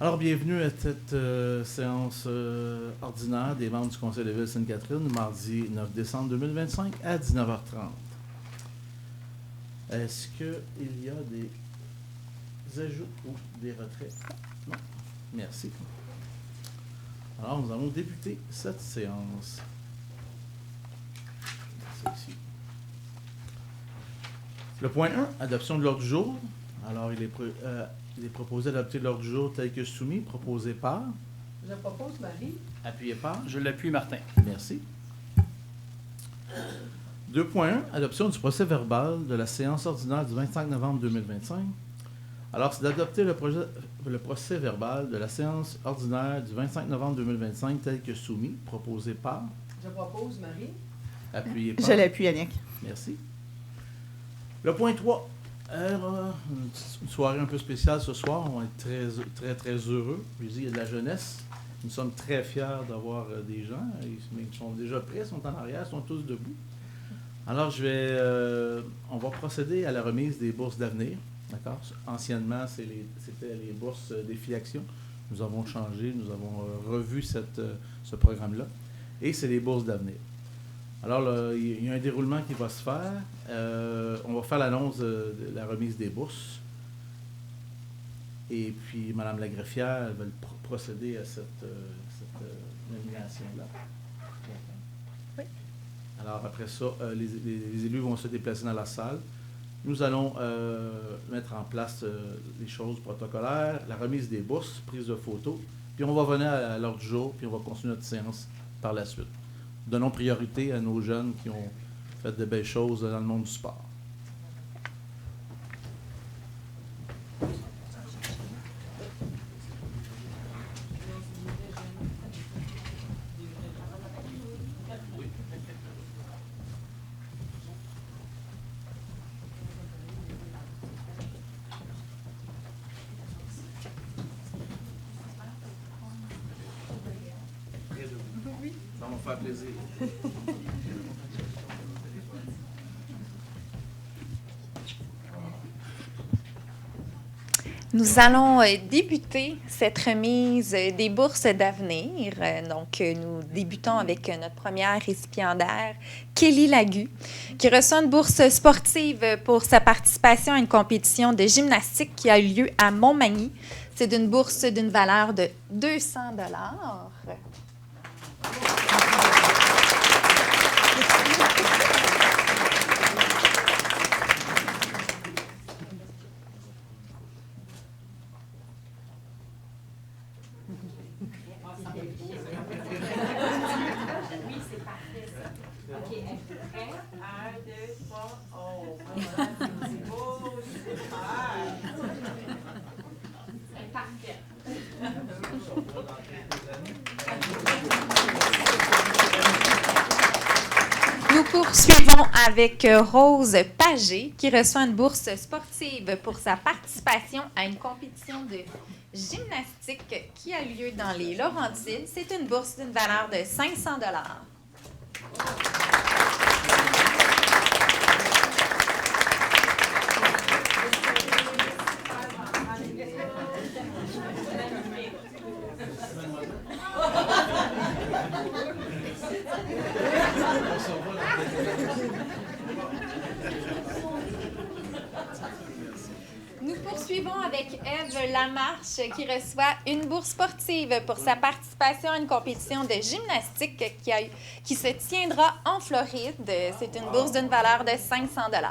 Alors, bienvenue à cette séance ordinaire des membres du Conseil de Ville Sainte-Catherine, mardi 9 décembre 2025 à 19h30. Est-ce qu'il y a des ajouts ou des retraits? Non. Merci. Alors, nous allons débuter cette séance. Ici. Le point 1, adoption de l'ordre du jour. Alors, il est proposé d'adopter l'ordre du jour tel que soumis, proposé par... Je propose Marie. Appuyé par... Je l'appuie, Martin. Merci. 2.1, adoption du procès-verbal de la séance ordinaire du 25 novembre 2025. Alors, c'est d'adopter le procès-verbal de la séance ordinaire du 25 novembre 2025 tel que soumis, proposé par... Je propose Marie. Appuyé par... Je l'appuie, Yannick. Merci. Le point 3. Une soirée un peu spéciale ce soir. On va être très heureux. Je dis, il y a de la jeunesse. Nous sommes très fiers d'avoir des gens. Ils sont déjà prêts, ils sont en arrière, ils sont tous debout. Alors, on va procéder à la remise des bourses d'avenir. D'accord? Anciennement, c'était les bourses Défi Action. Nous avons changé, nous avons revu ce programme-là. Et c'est les bourses d'avenir. Alors, là, il y a un déroulement qui va se faire. On va faire l'annonce de la remise des bourses. Et puis, Mme la greffière elle va procéder à cette nomination-là. Oui. Alors, après ça, les élus vont se déplacer dans la salle. Nous allons mettre en place les choses protocolaires, la remise des bourses, prise de photos. Puis, on va venir à l'ordre du jour, puis on va continuer notre séance par la suite. Donnons priorité à nos jeunes qui ont fait de belles choses dans le monde du sport. Ça va me faire plaisir. Nous allons débuter cette remise des bourses d'avenir. Nous débutons avec notre première récipiendaire, Kelly Lagu, qui reçoit une bourse sportive pour sa participation à une compétition de gymnastique qui a eu lieu à Montmagny. C'est une bourse d'une valeur de 200 $. Oui, c'est parfait ça. OK, êtes-vous prêts? 1, 2, 3, oh! C'est beau, super! C'est parfait. Nous poursuivons avec Rose Pagé, qui reçoit une bourse sportive pour sa participation à une compétition de gymnastique qui a lieu dans les Laurentides. C'est une bourse d'une valeur de 500 $. Nous poursuivons avec Ève Lamarche qui reçoit une bourse sportive pour sa participation à une compétition de gymnastique qui se tiendra en Floride. C'est une bourse d'une valeur de 500 $.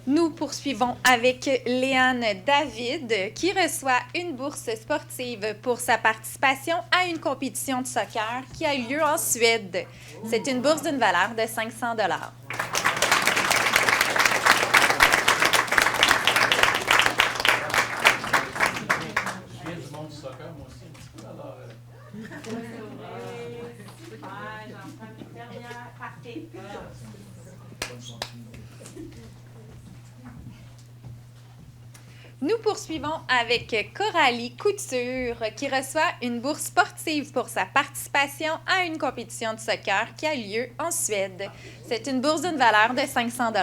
Nous poursuivons avec Léane David, qui reçoit une bourse sportive pour sa participation à une compétition de soccer qui a eu lieu en Suède. C'est une bourse d'une valeur de 500 $. Je viens du monde du soccer, moi aussi, un petit peu. Alors, J'en prends une dernière. Parfait. bonne chance. Nous poursuivons avec Coralie Couture, qui reçoit une bourse sportive pour sa participation à une compétition de soccer qui a lieu en Suède. C'est une bourse d'une valeur de 500 $.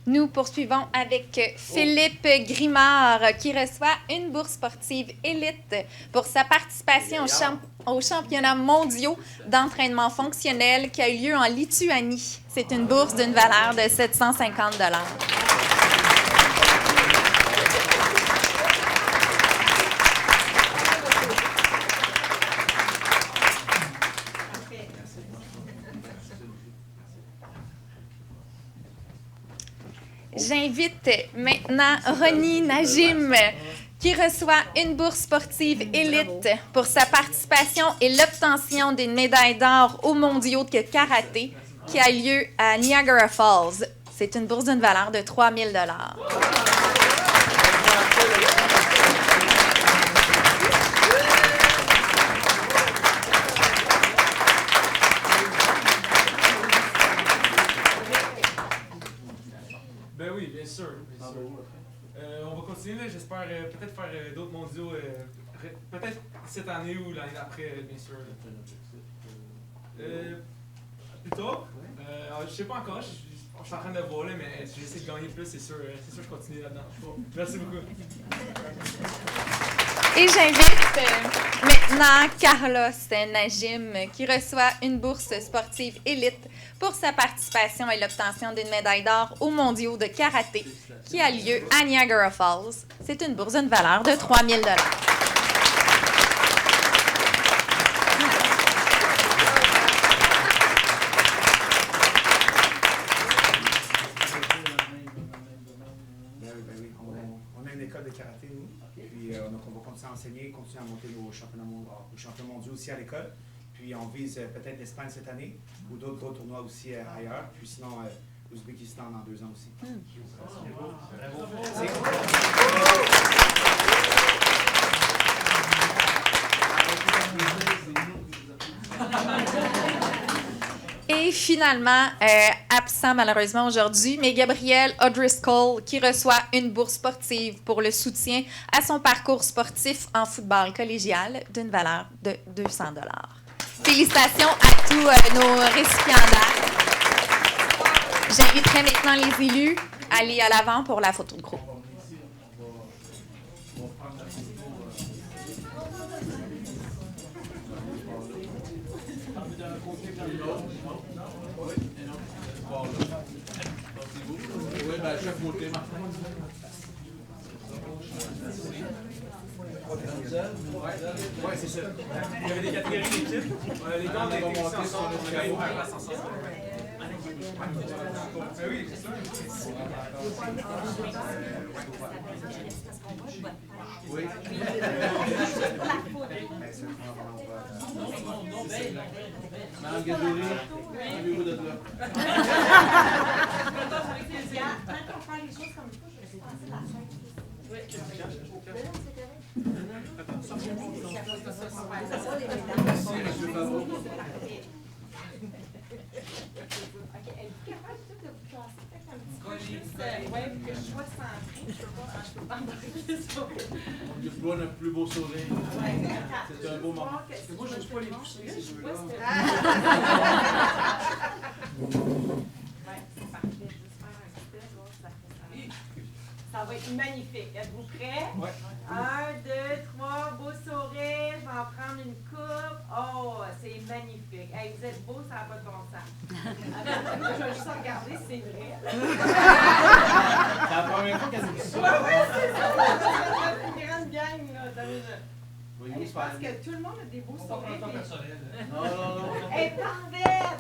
Nous poursuivons avec Philippe Grimard, qui reçoit une bourse sportive élite pour sa participation aux championnats mondiaux d'entraînement fonctionnel qui a eu lieu en Lituanie. C'est une bourse d'une valeur de 750 $. J'invite maintenant Ronnie Najim, qui reçoit une bourse sportive élite pour sa participation et l'obtention d'une médaille d'or aux mondiaux de karaté qui a lieu à Niagara Falls. C'est une bourse d'une valeur de 3 000 $. Ben oui, bien sûr. Bien sûr. On va continuer, là, j'espère peut-être faire d'autres mondiaux, peut-être cette année ou l'année d'après, bien sûr. Plus tard, je sais pas encore, je suis en train de voir là, mais j'essaie de gagner plus, c'est sûr je continue là-dedans. Merci beaucoup. Et j'invite maintenant Carlos Najim, qui reçoit une bourse sportive élite pour sa participation et l'obtention d'une médaille d'or aux mondiaux de karaté qui a lieu à Niagara Falls. C'est une bourse d'une valeur de 3 000 $. On a une école de karaté, nous. Puis donc on va continuer à enseigner, continuer à monter nos championnats mondiaux aussi à l'école. Puis on vise peut-être l'Espagne cette année ou d'autres gros tournois aussi ailleurs. Puis sinon, l'Ouzbékistan dans 2 ans aussi. Et finalement, absent malheureusement aujourd'hui, mais Gabriel O'Driscoll, qui reçoit une bourse sportive pour le soutien à son parcours sportif en football collégial d'une valeur de 200 $. Félicitations à tous nos récipiendaires. J'inviterai maintenant les élus à aller à l'avant pour la photo de groupe. Oui, ben, à chaque côté, Martin. Ouais, c'est ça. Il y avait des catégories d'équipe. Les gars, on a été ici ensemble, on a gagné une place ensemble. Ben oui, c'est sûr. Oui. Madame Gadouri, avez-vous d'être là? Quand on fait les choses comme ça, je vais passer la chaîne. Merci, M. Favreau. Ouais, que je sois centrée, je peux pas embarquer sur. On déploie notre plus beau sourire. C'est un beau moment. Moi, je ne suis pas les toucher, ces jeux-là. C'est parfait. Juste faire un step, ça va être magnifique. Êtes-vous prêts? Ouais. 1, 2, 3, beau sourire. Je vais en prendre une coupe. Oh, c'est magnifique. Hey, vous êtes beaux, ça n'a pas de bon sens. Je vais juste regarder si c'est vrai. C'est la première fois qu'elle nous dit ça. Oui, c'est ça. C'est une grande gang, là. Oui, Je pense que tout le monde a des beaux sourires. Non, non, non. Elle est parfaite!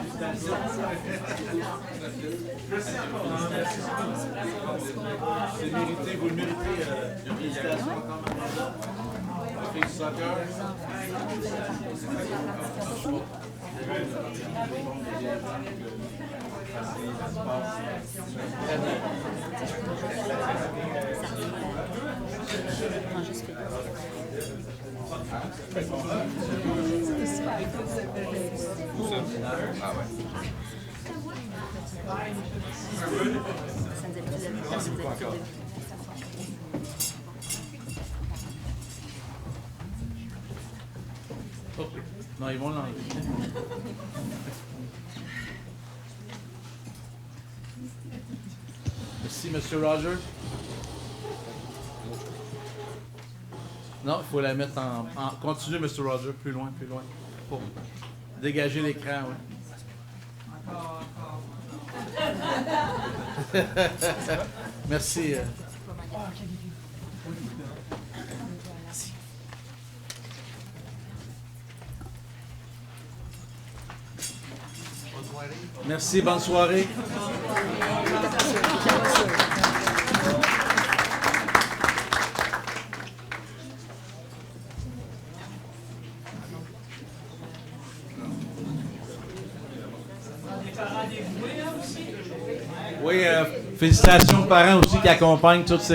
Félicitations. C'est mérité, vous le méritez. Félicitations encore, mademoiselle. La fille du soccer. Oh, non, ils vont l'enlever. Merci, Monsieur Roger. Non, il faut la mettre en... Continue, Mr. Roger, plus loin, pour dégager l'écran, oui. Merci. Merci, bonne soirée. Oui, félicitations aux parents aussi qui accompagnent tous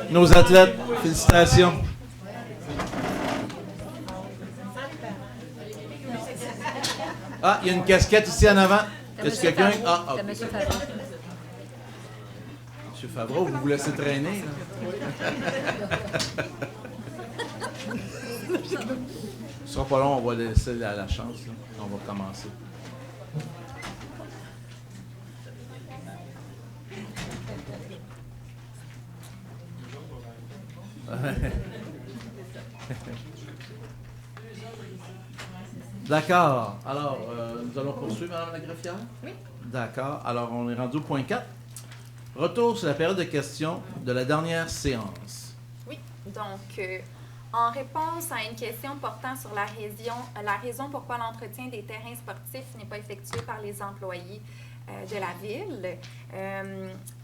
nos athlètes. Félicitations. Ah, il y a une casquette ici en avant. Est-ce que quelqu'un... Ah, ok. Monsieur Favreau. Monsieur Favreau, vous vous laissez traîner, là. Ce sera pas long, on va laisser la chance, là. On va commencer. D'accord. Alors, nous allons poursuivre, Mme la greffière? Oui. D'accord. Alors, on est rendu au point 4. Retour sur la période de questions de la dernière séance. Oui. Donc, en réponse à une question portant sur la raison pourquoi l'entretien des terrains sportifs n'est pas effectué par les employés de la Ville,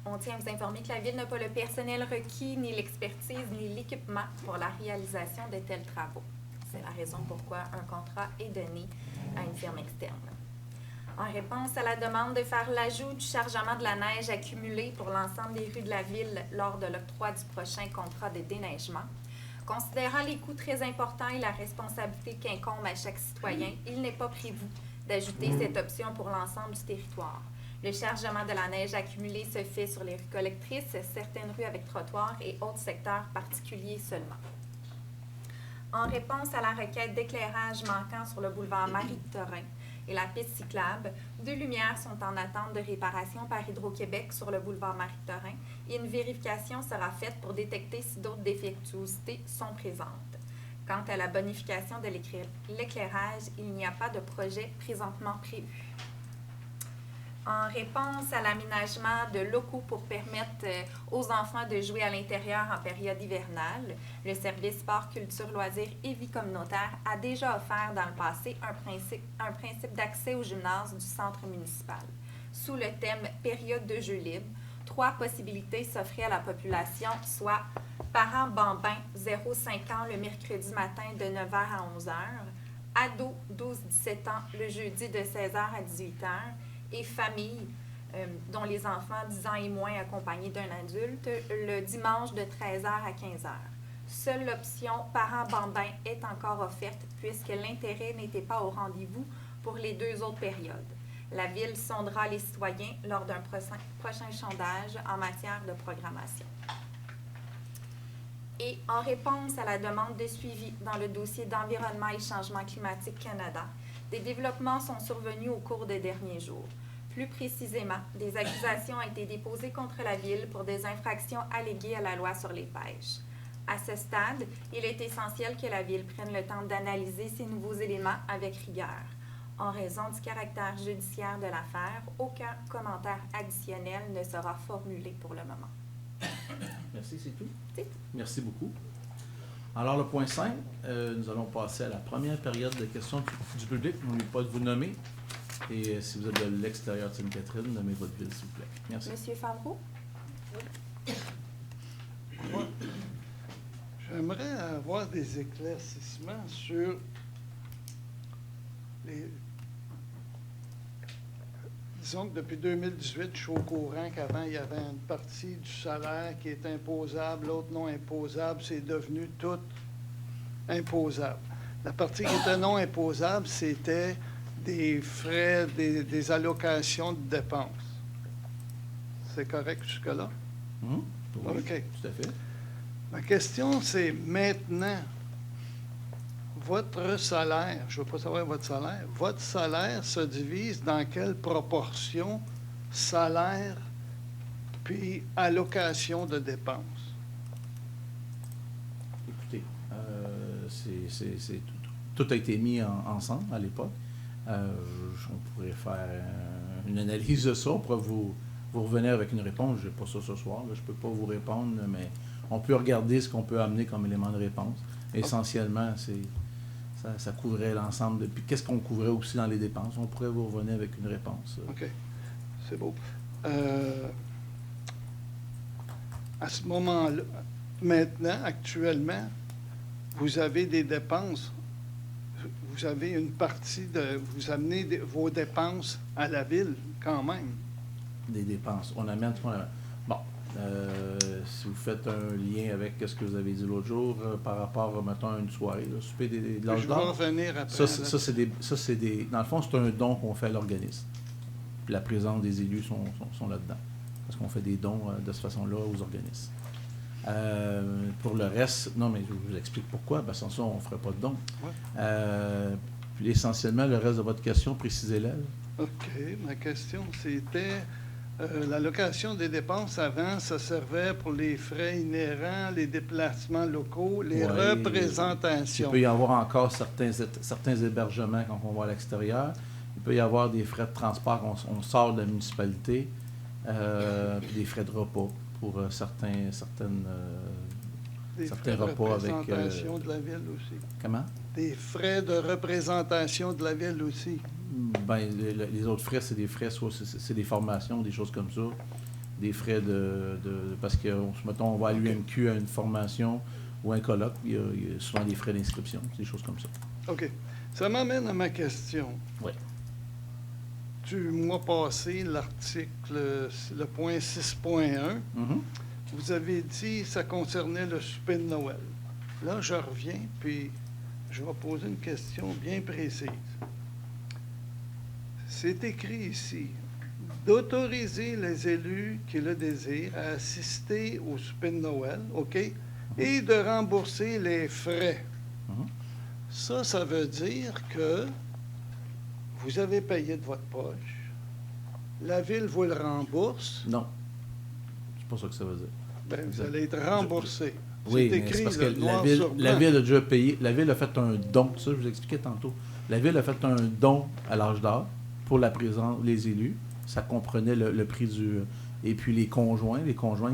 on tient à vous informer que la Ville n'a pas le personnel requis, ni l'expertise, ni l'équipement pour la réalisation de tels travaux. C'est la raison pourquoi un contrat est donné à une firme externe. En réponse à la demande de faire l'ajout du chargement de la neige accumulée pour l'ensemble des rues de la Ville lors de l'octroi du prochain contrat de déneigement, considérant les coûts très importants et la responsabilité qu'incombe à chaque citoyen, il n'est pas prévu d'ajouter cette option pour l'ensemble du territoire. Le chargement de la neige accumulée se fait sur les rues collectrices, certaines rues avec trottoirs et autres secteurs particuliers seulement. En réponse à la requête d'éclairage manquant sur le boulevard Marie-Victorin et la piste cyclable, 2 lumières sont en attente de réparation par Hydro-Québec sur le boulevard Marie-Victorin et une vérification sera faite pour détecter si d'autres défectuosités sont présentes. Quant à la bonification de l'éclairage, il n'y a pas de projet présentement prévu. En réponse à l'aménagement de locaux pour permettre aux enfants de jouer à l'intérieur en période hivernale, le service sport, culture, loisirs et vie communautaire a déjà offert dans le passé un principe d'accès au gymnase du centre municipal. Sous le thème « Période de jeux libres », 3 possibilités s'offraient à la population, soit parents bambins 0-5 ans le mercredi matin de 9h à 11h, ados 12-17 ans le jeudi de 16h à 18h, et familles dont les enfants 10 ans et moins accompagnés d'un adulte le dimanche de 13h à 15h. Seule l'option parents bambins est encore offerte puisque l'intérêt n'était pas au rendez-vous pour les 2 autres périodes. La Ville sondera les citoyens lors d'un prochain sondage en matière de programmation. Et en réponse à la demande de suivi dans le dossier d'Environnement et Changement climatique Canada, des développements sont survenus au cours des derniers jours. Plus précisément, des accusations ont été déposées contre la Ville pour des infractions alléguées à la loi sur les pêches. À ce stade, il est essentiel que la Ville prenne le temps d'analyser ces nouveaux éléments avec rigueur. En raison du caractère judiciaire de l'affaire, aucun commentaire additionnel ne sera formulé pour le moment. Merci, c'est tout? C'est tout. Merci beaucoup. Alors, le point 5, nous allons passer à la première période de questions du public. N'oubliez pas de vous nommer Et si vous êtes de l'extérieur de Sainte-Catherine, nommez votre ville, s'il vous plaît. Merci. Monsieur Favreau? Moi, j'aimerais avoir des éclaircissements sur les... Disons que depuis 2018, je suis au courant qu'avant, il y avait une partie du salaire qui est imposable, l'autre non imposable. C'est devenu tout imposable. La partie qui était non imposable, c'était des frais, des allocations de dépenses. C'est correct jusque-là? Oui, OK. tout à fait. Ma question, c'est maintenant, votre salaire, je ne veux pas savoir votre salaire se divise dans quelle proportion salaire puis allocation de dépenses? Écoutez, tout a été mis ensemble à l'époque. On pourrait faire une analyse de ça. On pourrait vous revenir avec une réponse. Je n'ai pas ça ce soir. Là. Je ne peux pas vous répondre, mais on peut regarder ce qu'on peut amener comme élément de réponse. Essentiellement, ça couvrait l'ensemble. Puis qu'est-ce qu'on couvrait aussi dans les dépenses? On pourrait vous revenir avec une réponse. OK. C'est beau. À ce moment-là, maintenant, actuellement, vous avez des dépenses. Vous avez une partie de... Vous amenez vos dépenses à la ville, quand même. Des dépenses. On amène... Bon. Si vous faites un lien avec ce que vous avez dit l'autre jour par rapport, mettons, à une soirée, là, souper de l'âge d'or. Je vais revenir après. Ça, c'est des... Dans le fond, c'est un don qu'on fait à l'organisme. Puis la présence des élus sont là-dedans. Parce qu'on fait des dons de cette façon-là aux organismes. Pour le reste, non, mais je vous explique pourquoi. Parce que sans ça, on ne ferait pas de dons. Ouais. Puis essentiellement, le reste de votre question, précisez-la. OK. Ma question, c'était... l'allocation des dépenses, avant, ça servait pour les frais inhérents, les déplacements locaux, les représentations. Il peut y avoir encore certains hébergements quand on va à l'extérieur. Il peut y avoir des frais de transport quand on sort de la municipalité, puis des frais de repas pour certains repas avec... Des frais de représentation de la ville aussi. Comment? Des frais de représentation de la ville aussi. Ben, les autres frais, c'est des frais, soit c'est des formations, des choses comme ça. Des frais parce que, mettons, on va à l'UMQ à une formation ou un colloque, il y a souvent des frais d'inscription, des choses comme ça. OK. Ça m'amène à ma question. Oui. Du mois passé, l'article, le point 6.1, vous avez dit que ça concernait le souper de Noël. Là, je reviens, puis je vais poser une question bien précise. C'est écrit ici, d'autoriser les élus qui le désirent à assister au souper de Noël, OK, et de rembourser les frais. Ça veut dire que vous avez payé de votre poche, la ville vous le rembourse. Non. C'est pas ça que ça veut dire. Bien, vous allez être remboursé. Oui, c'est mais écrit c'est parce que noir la sur blanc. ville a déjà payé. La ville a fait un don, ça je vous expliquais tantôt. La ville a fait un don à l'âge d'or pour la présence, les élus. Ça comprenait le prix du... Et puis les conjoints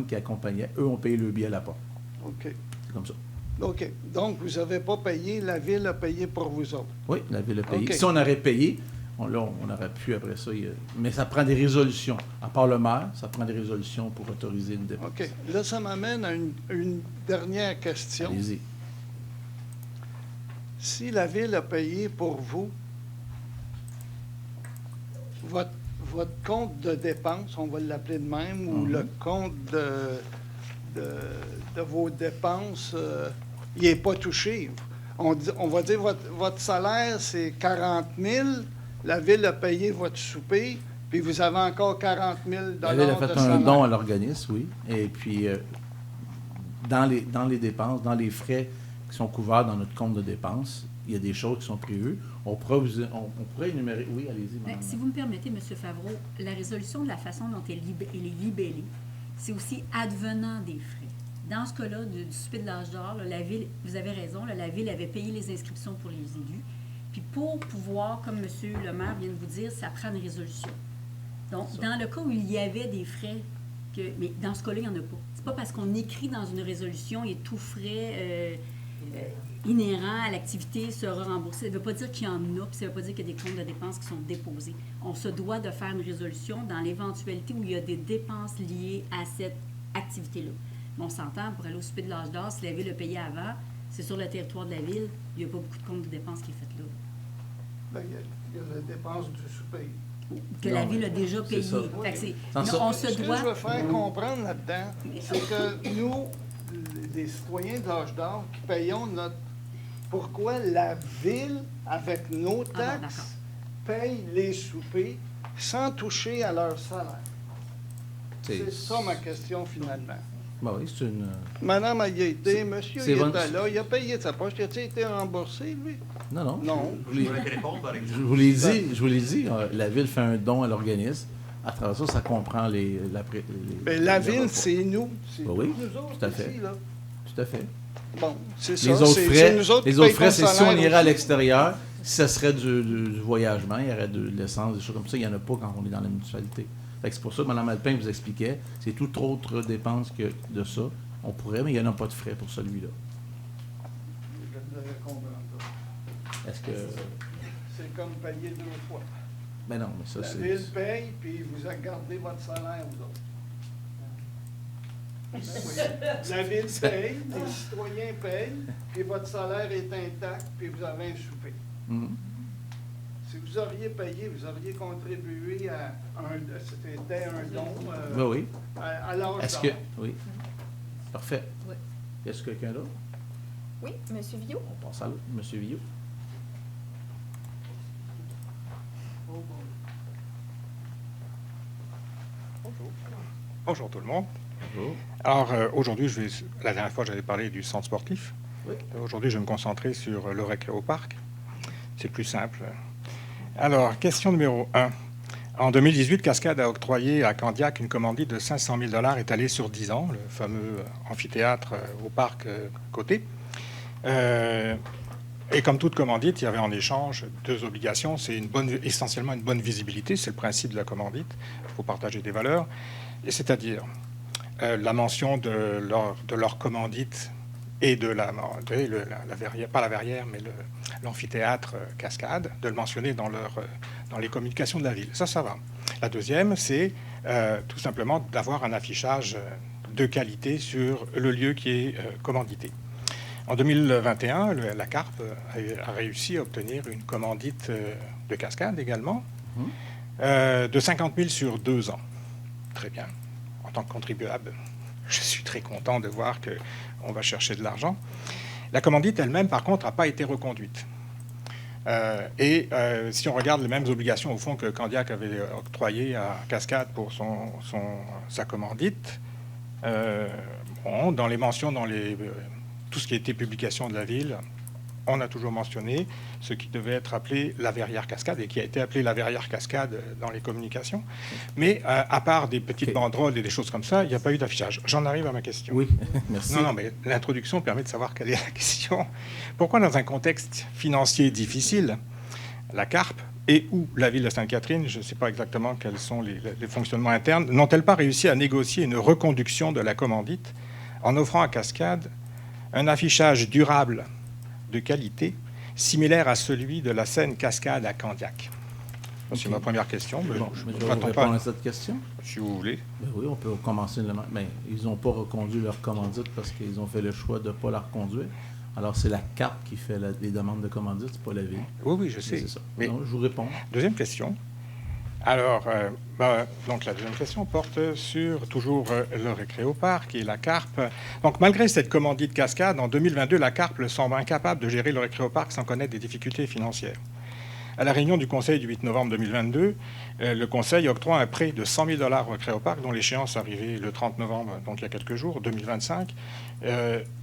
qui accompagnaient, eux ont payé le billet à la porte. OK. C'est comme ça. OK. Donc, vous n'avez pas payé, la ville a payé pour vous autres. Oui, la ville a payé. OK. Si on aurait payé, on aurait pu après ça. Mais ça prend des résolutions. À part le maire, ça prend des résolutions pour autoriser une dépense. OK. Là, ça m'amène à une dernière question. Allez-y. Si la ville a payé pour vous, votre compte de dépenses, on va l'appeler de même, ou le compte de vos dépenses, il n'est pas touché. On va dire votre salaire, c'est 40 000. La ville a payé votre souper, puis vous avez encore 40 000 de La ville a fait un salaire. don à l'organisme, oui. Et puis, dans les dépenses, dans les frais qui sont couverts dans notre compte de dépenses, il y a des choses qui sont prévues. On pourrait énumérer... Oui, allez-y, madame. Si vous me permettez, M. Favreau, la résolution de la façon dont elle est libellée, c'est aussi advenant des frais. Dans ce cas-là, du souper de l'âge d'or, la ville, vous avez raison, la ville avait payé les inscriptions pour les élus. Puis pour pouvoir, comme M. le maire vient de vous dire, ça prend une résolution. Donc, dans le cas où il y avait des frais, mais dans ce cas-là, il n'y en a pas. C'est pas parce qu'on écrit dans une résolution, il y a tout frais... inhérent à l'activité sera remboursé. Ça ne veut pas dire qu'il y en a, puis ça ne veut pas dire qu'il y a des comptes de dépenses qui sont déposés. On se doit de faire une résolution dans l'éventualité où il y a des dépenses liées à cette activité-là. Mais on s'entend, pour aller au souper de l'âge d'or, si la ville a payé avant, c'est sur le territoire de la ville, il n'y a pas beaucoup de comptes de dépenses qui est fait là. Ben, il y a la dépense du souper. Que la ville a déjà payé. ça. Fait que Sans ça. on se Ce que doit... je veux faire comprendre là-dedans, c'est que nous, les citoyens de l'âge d'or, qui payons notre... Pourquoi la ville, avec nos Ah, taxes, paye les soupers sans toucher à leur salaire? C'est ça ma question, finalement. Ben oui, c'est une... Madame a y été, monsieur c'est il bon- était là, il a payé de sa poche. A-t-il été remboursé, lui? Non, non. Non. Je vous l'ai dit, la ville fait un don à l'organisme. À travers ça, ça comprend Mais la les ville, repas. c'est nous. C'est Ben oui, nous autres tout à fait. ici, là. Tout à fait. Bon, c'est ça. Les autres c'est frais, nous autres qui les autres payons frais, ton c'est si salaire on irait à aussi. l'extérieur, si ça serait du voyagement, il y aurait de l'essence, des choses comme ça. Il n'y en a pas quand on est dans la municipalité. Fait que c'est pour ça que Mme Alpin vous expliquait, c'est toute autre dépense que de ça. On pourrait, mais il n'y en a pas de frais pour celui-là. Je devrais comprendre ça. Est-ce que... C'est comme payer 2 fois. Ben non, mais ça, La c'est... ville paye, puis vous gardez votre salaire, vous autres. Oui. La ville paye, les citoyens payent, puis votre salaire est intact, puis vous avez un souper. Mhm. Si vous auriez payé, vous auriez contribué à c'était un don Ben oui. à l'âge Est-ce d'or. que... Oui. Parfait. Oui. Est-ce que quelqu'un d'autre? Oui, M. Villot? On passe à l'autre. M. Villot. Bonjour tout le monde. Bonjour. Alors aujourd'hui, la dernière fois j'avais parlé du centre sportif. Oui. Aujourd'hui, je vais me concentrer sur le récréoparc. C'est plus simple. Alors, question numéro 1. En 2018, Cascade a octroyé à Candiac une commandite de 500 000 $ étalée sur 10 ans, le fameux amphithéâtre au parc côté. Et comme toute commandite, il y avait en échange 2 obligations. C'est essentiellement une bonne visibilité, c'est le principe de la commandite. Il faut partager des valeurs. Et c'est-à-dire la mention de leur commandite et de la verrière, pas la verrière, mais l'amphithéâtre Cascade, de le mentionner dans les communications de la ville. Ça va. La deuxième, c'est tout simplement d'avoir un affichage de qualité sur le lieu qui est commandité. En 2021, la CARP a réussi à obtenir une commandite de Cascade également, de 50 000 sur 2 ans. Très bien. En tant que contribuable, je suis très content de voir qu'on va chercher de l'argent. La commandite elle-même, par contre, n'a pas été reconduite. Si on regarde les mêmes obligations, au fond, que Candiac avait octroyées à Cascade pour sa commandite, dans les mentions, tout ce qui était publication de la ville, on a toujours mentionné ce qui devait être appelé la verrière Cascade et qui a été appelé la verrière Cascade dans les communications. Mais à part des petites banderoles et des choses comme ça, il n'y a pas eu d'affichage. J'en arrive à ma question. Oui, merci. Non, mais l'introduction permet de savoir quelle est la question. Pourquoi, dans un contexte financier difficile, la CARP et ou la ville de Sainte-Catherine, je ne sais pas exactement quels sont les fonctionnements internes, n'ont-elles pas réussi à négocier une reconduction de la commandite en offrant à Cascade un affichage durable de qualité similaire à celui de la scène Cascade à Candiac? C'est ma première question. Bon, Je mais ne je vais m'attends répondre pas, à cette question. si vous voulez. Ben oui, on peut commencer. Mais ils n'ont pas reconduit leur commandite parce qu'ils ont fait le choix de ne pas la reconduire. Alors, c'est la CARP qui fait les demandes de commandite, c'est pas la ville. Oui, je sais. C'est ça. Mais Non, je vous réponds. deuxième question. Alors, donc la deuxième question porte sur toujours le récréoparc et la CARP. Donc, malgré cette commandite Cascade, en 2022, la CARP semble incapable de gérer le récréoparc sans connaître des difficultés financières. À la réunion du Conseil du 8 novembre 2022, le Conseil octroie un prêt de 100 000 $ au récréoparc, dont l'échéance arrivait le 30 novembre, donc il y a quelques jours, 2025.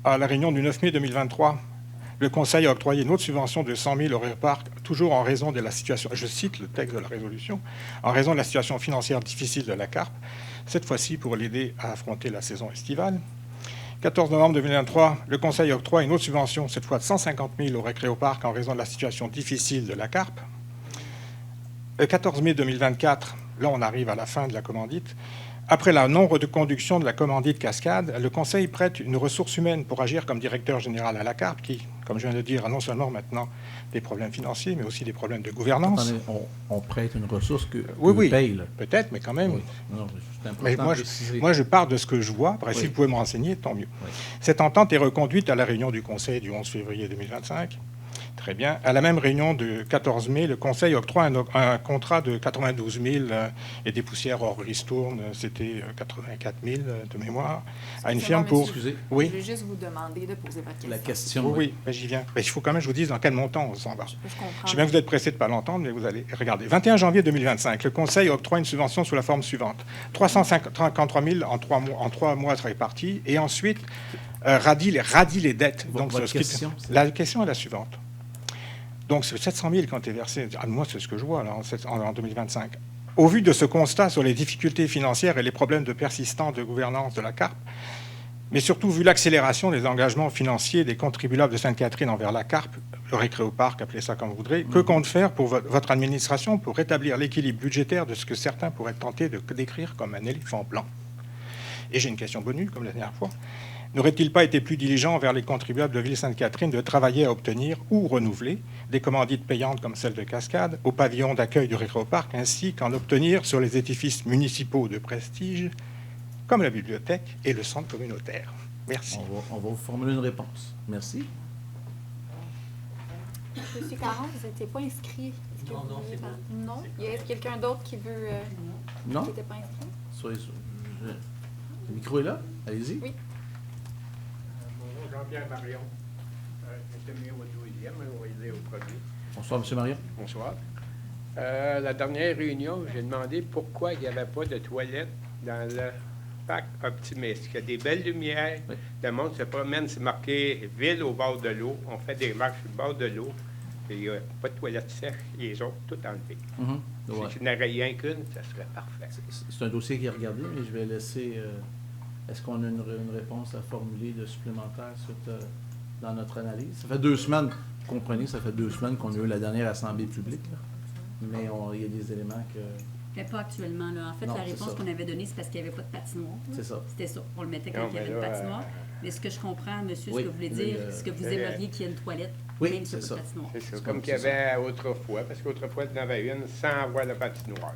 À la réunion du 9 mai 2023, le Conseil a octroyé une autre subvention de 100 000 au réparc, toujours en raison de la situation, je cite le texte de la résolution, en raison de la situation financière difficile de la CARP, cette fois-ci pour l'aider à affronter la saison estivale. 14 novembre 2023, le Conseil octroie une autre subvention, cette fois de 150 000 au récréoparc en raison de la situation difficile de la CARP. Le 14 mai 2024, là on arrive à la fin de la commandite. Après la non-reconduction de la commandite Cascade, le Conseil prête une ressource humaine pour agir comme directeur général à la CARP, qui comme je viens de dire, non seulement maintenant des problèmes financiers, mais aussi des problèmes de gouvernance. Attendez, on prête une ressource que Oui, paye. Là. peut-être, mais quand même. Oui. Non, c'est important Mais de préciser. moi, je pars de ce que je vois. Après, si vous pouvez me renseigner, tant mieux. Oui. Cette entente est reconduite à la réunion du Conseil du 11 février 2025. Très bien. À la même réunion de 14 mai, le Conseil octroie un contrat de 92 000 et des poussières hors ristourne, c'était 84 000 de mémoire, à une firme pour... Excusez, Oui, Je vais juste vous demander de poser votre question. la question. oui, ben, j'y viens. Ben, il faut quand même que je vous dise dans quel montant on s'en va. Je comprends. Je sais bien que vous êtes pressé de ne pas l'entendre, mais vous allez regarder. 21 janvier 2025, le Conseil octroie une subvention sous la forme suivante. 353 000 en 3 mois répartis, et ensuite radie les dettes. Donc, Votre question, c'est- la question est la suivante. Donc, c'est 700 000 qui ont été versés. Moi, c'est ce que je vois là, en 2025. Au vu de ce constat sur les difficultés financières et les problèmes de persistance de gouvernance de la CARP, mais surtout vu l'accélération des engagements financiers des contribuables de Sainte-Catherine envers la CARP, le récréoparc, appelez ça comme vous voudrez, que compte faire pour votre administration pour rétablir l'équilibre budgétaire de ce que certains pourraient tenter de décrire comme un éléphant blanc? Et j'ai une question bonus, comme la dernière fois. N'aurait-il pas été plus diligent envers les contribuables de Ville-Sainte-Catherine de travailler à obtenir ou renouveler des commandites payantes comme celle de Cascade au pavillon d'accueil du récréoparc, ainsi qu'en obtenir sur les édifices municipaux de prestige, comme la bibliothèque et le centre communautaire? Merci. On va vous formuler une réponse. Merci. Monsieur Caron, vous n'étiez pas inscrit. Est-ce que Non, vous non, vouliez c'est faire- bon. Non? Il y a quelqu'un d'autre qui veut... Non? qui n'était pas inscrit? Soyez sûr. Le micro est là. Allez-y. Oui. Bonjour, Jean-Pierre Marion. J'étais mieux au deuxième, mais on va y aller au premier. Bonsoir, M. Marion. Bonsoir. La dernière réunion, j'ai demandé pourquoi il n'y avait pas de toilettes dans le parc Optimiste. Il y a des belles lumières, Oui. le monde se promène, c'est marqué « Ville au bord de l'eau ». On fait des marches au bord de l'eau. Et il n'y a pas de toilettes sèches, ils les ont toutes enlevées. Ouais. Si je n'aurais rien qu'une, ça serait parfait. C'est un dossier qui est regardé, mais je vais laisser... Est-ce qu'on a une réponse à formuler de supplémentaire dans notre analyse? Ça fait 2 semaines, vous comprenez, ça fait 2 semaines qu'on a eu la dernière assemblée publique, là. Mais il y a des éléments que... Mais pas actuellement. Là. En fait, Non, la c'est réponse ça. qu'on avait donnée, c'est parce qu'il n'y avait pas de patinoire. C'est ça. C'était ça. On le mettait quand Non, il y avait mais une là, patinoire. Mais ce que je comprends, monsieur, Oui, ce que vous voulez mais, dire, ce que vous aimeriez qu'il y ait une toilette, Oui, même s'il n'y a c'est pas de ça. patinoire. C'est ça, C'est comme comme qu'il y ça. avait autrefois, parce qu'autrefois, il y en avait une sans avoir la patinoire.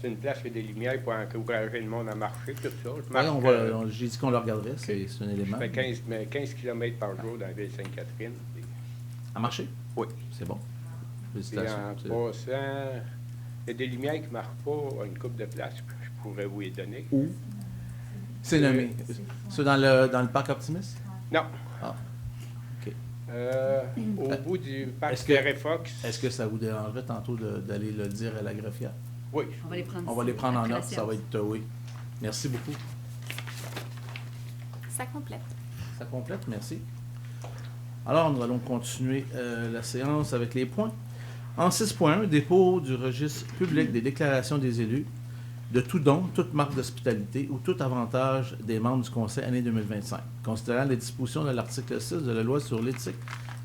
C'est une place où il y a des lumières pour encourager le monde à marcher, tout ça. Je marche, J'ai dit qu'on le regarderait, c'est un élément. je fais 15 km par jour dans la ville de Sainte-Catherine. À marcher? Oui. C'est bon. Puis Félicitations. en C'est- passant, il y a des lumières qui ne marchent pas à une coupe de place que je pourrais vous les donner. Où? C'est nommé. C'est dans le parc Optimiste? Non. Ah. OK. Au bout du parc Est-ce que- Terrefox. Est-ce que ça vous dérangerait tantôt d'aller le dire à la greffière? Oui. On va les prendre On va les prendre en après la note, ça va séance. être oui. Merci beaucoup. Ça complète. Ça complète, merci. Alors, nous allons continuer la séance avec les points. En 6.1, dépôt du registre public des déclarations des élus de tout don, toute marque d'hospitalité ou tout avantage des membres du Conseil année 2025, considérant les dispositions de l'article 6 de la loi sur l'éthique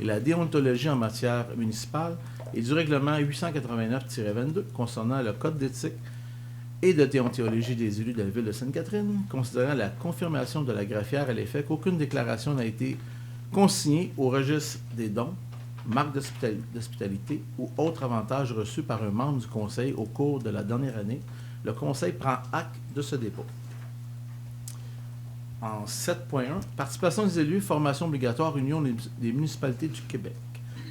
et la déontologie en matière municipale et du règlement 889-22 concernant le code d'éthique et de déontologie des élus de la ville de Sainte-Catherine, considérant la confirmation de la greffière à l'effet qu'aucune déclaration n'a été consignée au registre des dons, marques d'hospitalité ou autres avantages reçus par un membre du Conseil au cours de la dernière année, le Conseil prend acte de ce dépôt. En 7.1, participation des élus, formation obligatoire, Union des municipalités du Québec.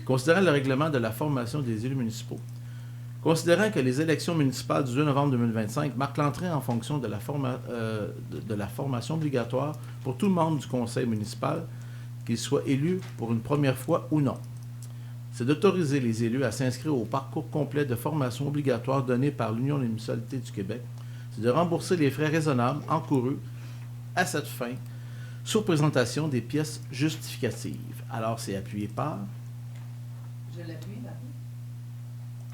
Considérant le règlement de la formation des élus municipaux. Considérant que les élections municipales du 2 novembre 2025 marquent l'entrée en fonction de la formation obligatoire pour tout membre du conseil municipal, qu'il soit élu pour une première fois ou non. C'est d'autoriser les élus à s'inscrire au parcours complet de formation obligatoire donné par l'Union des municipalités du Québec. C'est de rembourser les frais raisonnables encourus à cette fin sur présentation des pièces justificatives. Alors, c'est appuyé par... Je l'appuie, Marie.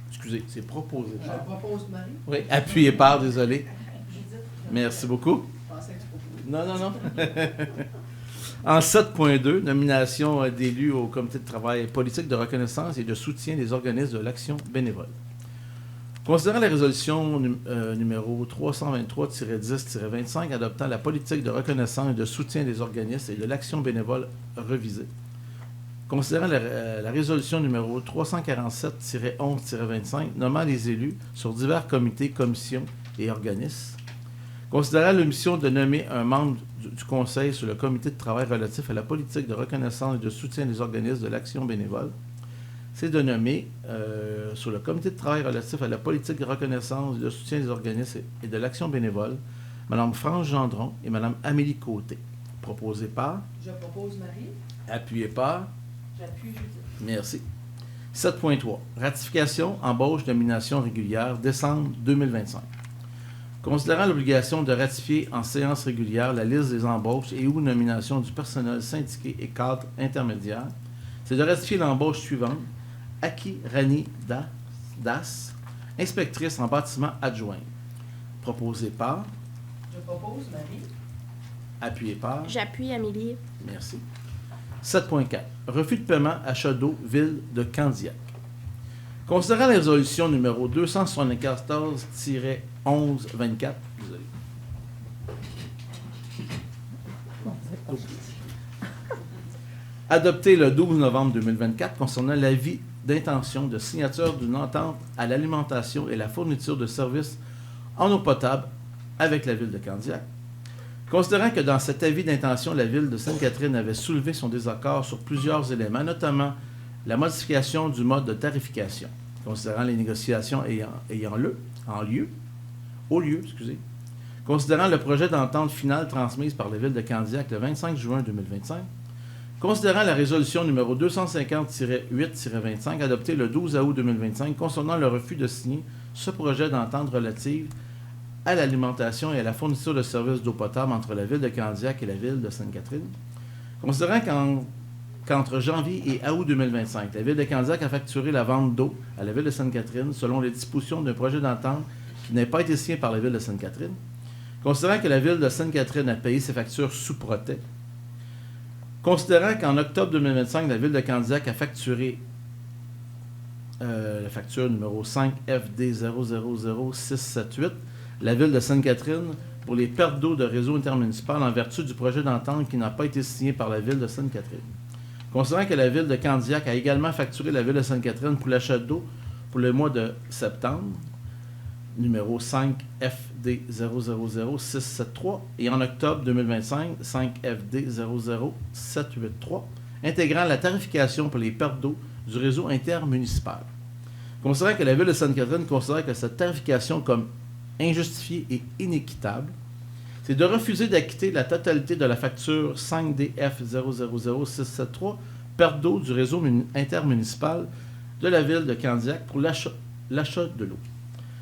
Excusez, c'est proposé Je par... propose Marie. Oui, appuyé par, désolé. Merci beaucoup. Je pensais que tu proposais. Non, non, non. En 7.2, nomination d'élus au comité de travail politique de reconnaissance et de soutien des organismes de l'action bénévole. Considérant la résolution numéro 323-10-25 adoptant la politique de reconnaissance et de soutien des organismes et de l'action bénévole revisée, Considérant la résolution numéro 347-11-25 nommant les élus sur divers comités, commissions et organismes. Considérant l'omission de nommer un membre du Conseil sur le comité de travail relatif à la politique de reconnaissance et de soutien des organismes de l'action bénévole, c'est de nommer sur le comité de travail relatif à la politique de reconnaissance et de soutien des organismes et de l'action bénévole, Mme France Gendron et Mme Amélie Côté. Proposé par? Je propose Marie. Appuyé par? J'appuie Judith. Merci. 7.3. Ratification, embauche, nomination régulière, décembre 2025. Considérant l'obligation de ratifier en séance régulière la liste des embauches et ou nominations du personnel syndiqué et cadre intermédiaire, c'est de ratifier l'embauche suivante. Aki Rani Das, inspectrice en bâtiment adjoint. Proposé par? Je propose Marie. Appuyé par? J'appuie Amélie. Merci. 7.4. Refus de paiement achat d'eau, ville de Candiac. Considérant la résolution numéro 274-11-24, désolé. Adoptée le 12 novembre 2024 concernant l'avis d'intention de signature d'une entente à l'alimentation et la fourniture de services en eau potable avec la ville de Candiac. Considérant que dans cet avis d'intention, la ville de Sainte-Catherine avait soulevé son désaccord sur plusieurs éléments, notamment la modification du mode de tarification, considérant les négociations ayant lieu, considérant le projet d'entente finale transmise par la ville de Candiac le 25 juin 2025, considérant la résolution numéro 250-8-25 adoptée le 12 août 2025 concernant le refus de signer ce projet d'entente relative à l'alimentation et à la fourniture de services d'eau potable entre la ville de Candiac et la ville de Sainte-Catherine. Considérant qu'entre janvier et août 2025, la ville de Candiac a facturé la vente d'eau à la ville de Sainte-Catherine selon les dispositions d'un projet d'entente qui n'a pas été signé par la ville de Sainte-Catherine. Considérant que la ville de Sainte-Catherine a payé ses factures sous protêt. Considérant qu'en octobre 2025, la ville de Candiac a facturé la facture numéro 5 FD 000678, la ville de Sainte-Catherine pour les pertes d'eau de réseau intermunicipal en vertu du projet d'entente qui n'a pas été signé par la ville de Sainte-Catherine. Considérant que la ville de Candiac a également facturé la ville de Sainte-Catherine pour l'achat d'eau pour le mois de septembre, numéro 5 FD 000673, et en octobre 2025, 5 FD 00783, intégrant la tarification pour les pertes d'eau du réseau intermunicipal. Considérant que la ville de Sainte-Catherine considère que cette tarification comme injustifiée et inéquitable, c'est de refuser d'acquitter la totalité de la facture 5DF 000673, perte d'eau du réseau intermunicipal de la ville de Candiac pour l'achat de l'eau.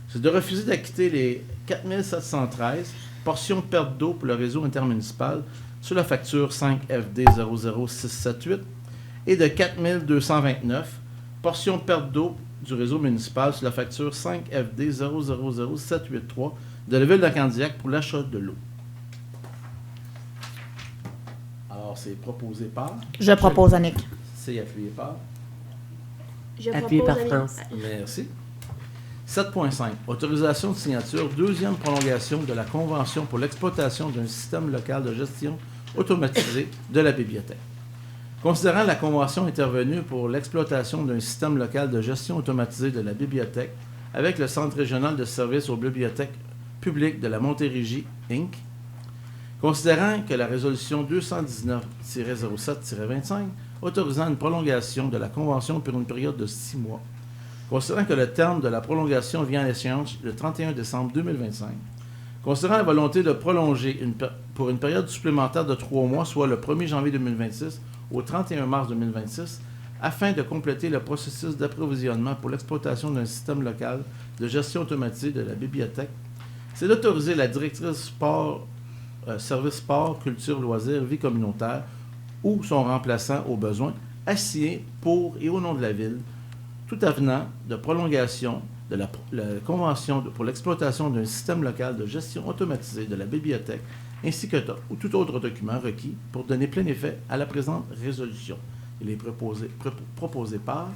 C'est de refuser d'acquitter les 4713 portions de perte d'eau pour le réseau intermunicipal sur la facture 5FD 00678 et de 4229 portions de perte d'eau du réseau municipal sur la facture 5FD 000783 de la ville de Candiac pour l'achat de l'eau. Alors, c'est proposé par... Je propose Annick. C'est appuyé par... Appuyé par France. Merci. 7.5. Autorisation de signature, deuxième prolongation de la Convention pour l'exploitation d'un système local de gestion automatisé de la bibliothèque. Considérant la convention intervenue pour l'exploitation d'un système local de gestion automatisé de la bibliothèque avec le Centre régional de services aux bibliothèques publiques de la Montérégie, Inc., considérant que la résolution 219-07-25 autorisant une prolongation de la convention pour une période de 6 mois, considérant que le terme de la prolongation vient à l'échéance le 31 décembre 2025, considérant la volonté de prolonger pour une période supplémentaire de 3 mois, soit le 1er janvier 2026 au 31 mars 2026, afin de compléter le processus d'approvisionnement pour l'exploitation d'un système local de gestion automatisée de la bibliothèque, c'est d'autoriser la directrice sport, service sport, culture, loisirs, vie communautaire ou son remplaçant au besoin, à signer pour et au nom de la Ville tout avenant de prolongation de la convention pour l'exploitation d'un système local de gestion automatisée de la bibliothèque ainsi que ou tout autre document requis pour donner plein effet à la présente résolution. Il est proposé par...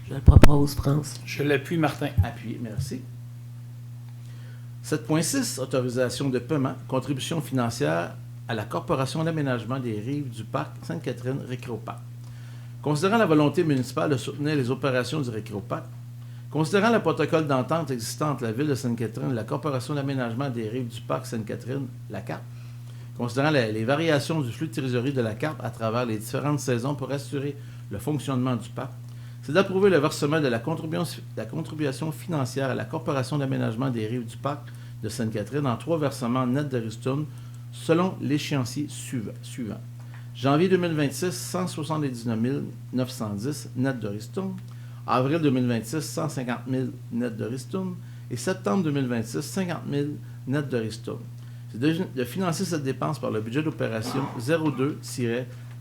Je le propose, France. Je l'appuie, Martin. Appuyé, merci. 7.6. Autorisation de paiement, contribution financière à la Corporation d'aménagement des rives du parc Sainte-Catherine Récréoparc. Considérant la volonté municipale de soutenir les opérations du Récréoparc, considérant le protocole d'entente existant entre la Ville de Sainte-Catherine et la Corporation d'aménagement des rives du Parc Sainte-Catherine, la CARP, considérant les variations du flux de trésorerie de la CARP à travers les différentes saisons pour assurer le fonctionnement du parc, c'est d'approuver le versement de la contribution financière à la Corporation d'aménagement des rives du Parc de Sainte-Catherine en 3 versements nets de ristourne selon l'échéancier suivant. Janvier 2026, 179 910 net de ristourne. Avril 2026, 150 000 net de ristourne. Et septembre 2026, 50 000 net de ristourne. C'est de financer cette dépense par le budget d'opération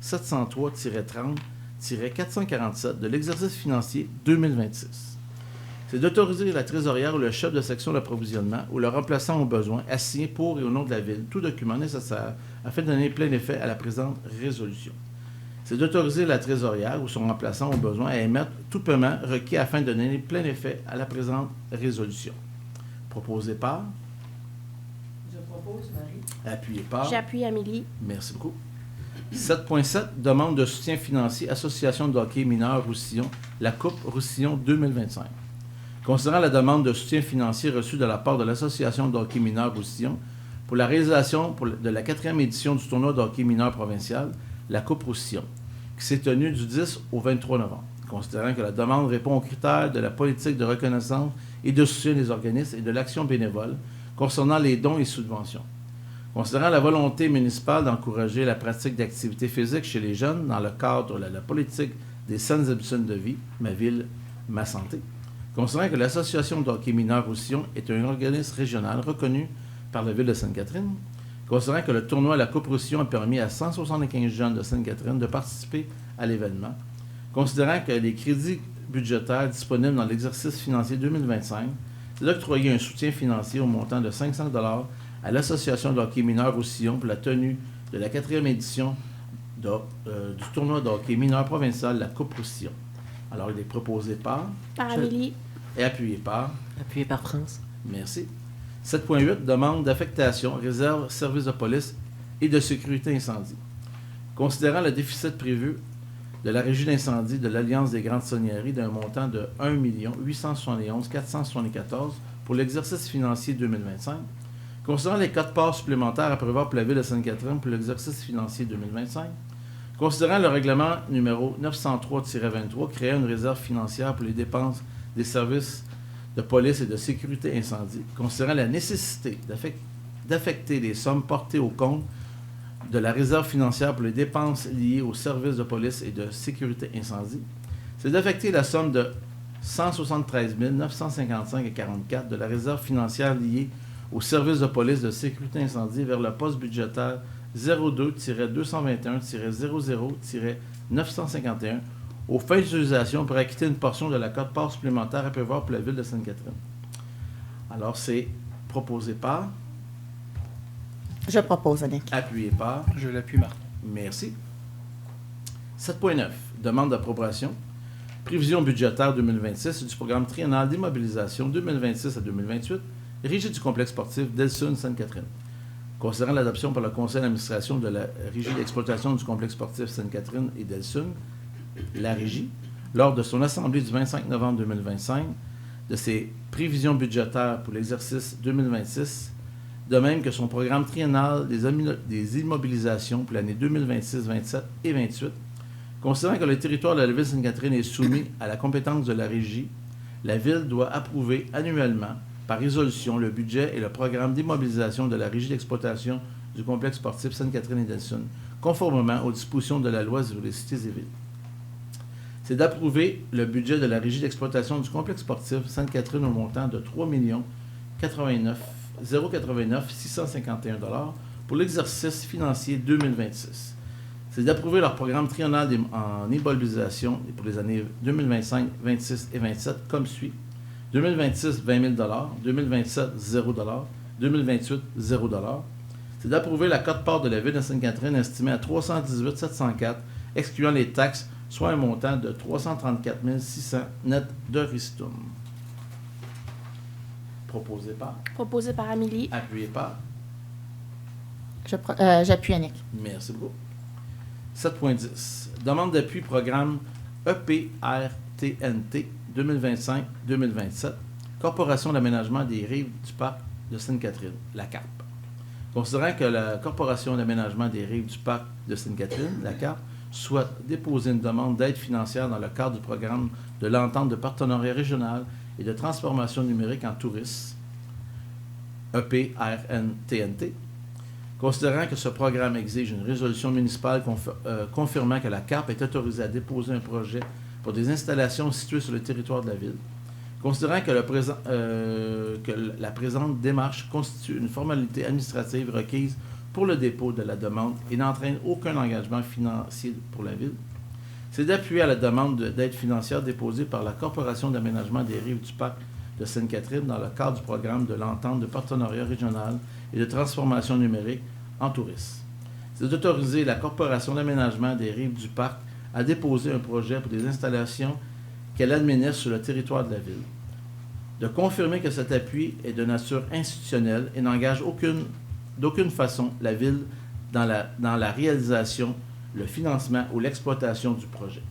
02-703-30-447 de l'exercice financier 2026. C'est d'autoriser la trésorière ou le chef de section d'approvisionnement ou le remplaçant au besoin à signer pour et au nom de la Ville tout document nécessaire afin de donner plein effet à la présente résolution. C'est d'autoriser la trésorière ou son remplaçant au besoin à émettre tout paiement requis afin de donner plein effet à la présente résolution. Proposé par? Je propose Marie. Appuyé par? J'appuie Amélie. Merci beaucoup. 7.7, demande de soutien financier, Association de hockey mineur Roussillon, la Coupe Roussillon 2025. Considérant la demande de soutien financier reçue de la part de l'Association de hockey mineur Roussillon pour la réalisation de la 4e édition du tournoi de hockey mineur provincial, la Coupe Roussillon, qui s'est tenue du 10 au 23 novembre. Considérant que la demande répond aux critères de la politique de reconnaissance et de soutien des organismes et de l'action bénévole concernant les dons et subventions. Considérant la volonté municipale d'encourager la pratique d'activités physiques chez les jeunes dans le cadre de la politique des saines habitudes de vie, ma ville, ma santé. Considérant que l'Association de hockey mineur Roussillon est un organisme régional reconnu par la Ville de Sainte-Catherine. Considérant que le tournoi à la Coupe Roussillon a permis à 175 jeunes de Sainte-Catherine de participer à l'événement. Considérant que les crédits budgétaires disponibles dans l'exercice financier 2025, c'est d'octroyer un soutien financier au montant de 500 $ à l'Association de hockey mineur Roussillon pour la tenue de la 4e édition du tournoi de hockey mineur provincial, la Coupe Roussillon. Alors, il est proposé par Amélie. Et appuyé par? Appuyé par France. Merci. 7.8, demande d'affectation, réserve, service de police et de sécurité incendie. Considérant le déficit prévu de la régie d'incendie de l'Alliance des Grandes Saunières d'un montant de 1 871 474 pour l'exercice financier 2025, considérant les codes parts supplémentaires à prévoir pour la Ville de Sainte-Catherine pour l'exercice financier 2025, considérant le règlement numéro 903-23 créant une réserve financière pour les dépenses des services de police et de sécurité incendie, considérant la nécessité d'affecter les sommes portées au compte de la réserve financière pour les dépenses liées aux services de police et de sécurité incendie, c'est d'affecter la somme de 173 955,44 de la réserve financière liée aux services de police de sécurité incendie vers le poste budgétaire 02-221-00-951 aux fins d'utilisation pour acquitter une portion de la quote-part supplémentaire à prévoir pour la Ville de Sainte-Catherine. Alors, c'est proposé par? Je propose Annick. Appuyé par? Je l'appuie, Martin. Merci. 7.9, demande d'approbation. Prévision budgétaire 2026 du programme triennal d'immobilisation 2026 à 2028, régie du complexe sportif Delsun-Sainte-Catherine. Considérant l'adoption par le conseil d'administration de la régie d'exploitation du complexe sportif Sainte-Catherine et Delsun, la régie, lors de son assemblée du 25 novembre 2025, de ses prévisions budgétaires pour l'exercice 2026, de même que son programme triennal des immobilisations pour l'année 2026, 27 et 28, considérant que le territoire de la Ville de Sainte-Catherine est soumis à la compétence de la régie, la Ville doit approuver annuellement, par résolution, le budget et le programme d'immobilisation de la régie d'exploitation du complexe sportif Sainte-Catherine et Delsun, conformément aux dispositions de la loi sur les cités et villes. C'est d'approuver le budget de la régie d'exploitation du complexe sportif Sainte-Catherine au montant de 3 089 651 $ pour l'exercice financier 2026. C'est d'approuver leur programme triennal en immobilisation pour les années 2025, 26 et 27 comme suit. 2026, 20 000 $, 2027, 0 $, 2028, 0 $. C'est d'approuver la quote-part de la Ville de Sainte-Catherine estimée à 318 704, excluant les taxes, soit un montant de 334 600 net de ristourne. Proposé par? Proposé par Amélie. Appuyé par? J'appuie Annick. Merci beaucoup. 7.10. Demande d'appui programme EPRTNT 2025-2027, Corporation d'aménagement des rives du parc de Sainte-Catherine, la CARP. Considérant que la Corporation d'aménagement des rives du parc de Sainte-Catherine, la CARP, souhaite déposer une demande d'aide financière dans le cadre du programme de l'entente de partenariat régional et de transformation numérique en tourisme, EPRNTNT, considérant que ce programme exige une résolution municipale confirmant que la CARP est autorisée à déposer un projet pour des installations situées sur le territoire de la ville, considérant que la présente démarche constitue une formalité administrative requise pour le dépôt de la demande et n'entraîne aucun engagement financier pour la ville, c'est d'appuyer à la demande d'aide financière déposée par la Corporation d'aménagement des rives du parc de Sainte-Catherine dans le cadre du programme de l'entente de partenariat régional et de transformation numérique en tourisme. C'est d'autoriser la Corporation d'aménagement des rives du parc à déposer un projet pour des installations qu'elle administre sur le territoire de la ville, de confirmer que cet appui est de nature institutionnelle et n'engage d'aucune façon la ville dans la réalisation, le financement ou l'exploitation du projet.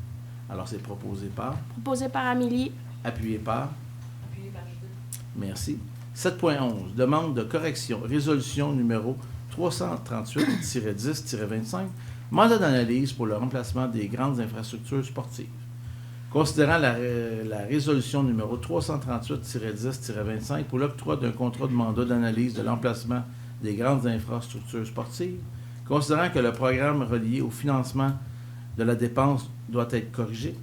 Alors, c'est proposé par? Proposé par Amélie. Appuyé par? Appuyé par Judith. Merci. 7.11. Demande de correction. Résolution numéro 338-10-25. Mandat d'analyse pour le remplacement des grandes infrastructures sportives. Considérant la résolution numéro 338-10-25 pour l'octroi d'un contrat de mandat d'analyse de l'emplacement des grandes infrastructures sportives, considérant que le programme relié au financement de la dépense doit être corrigé,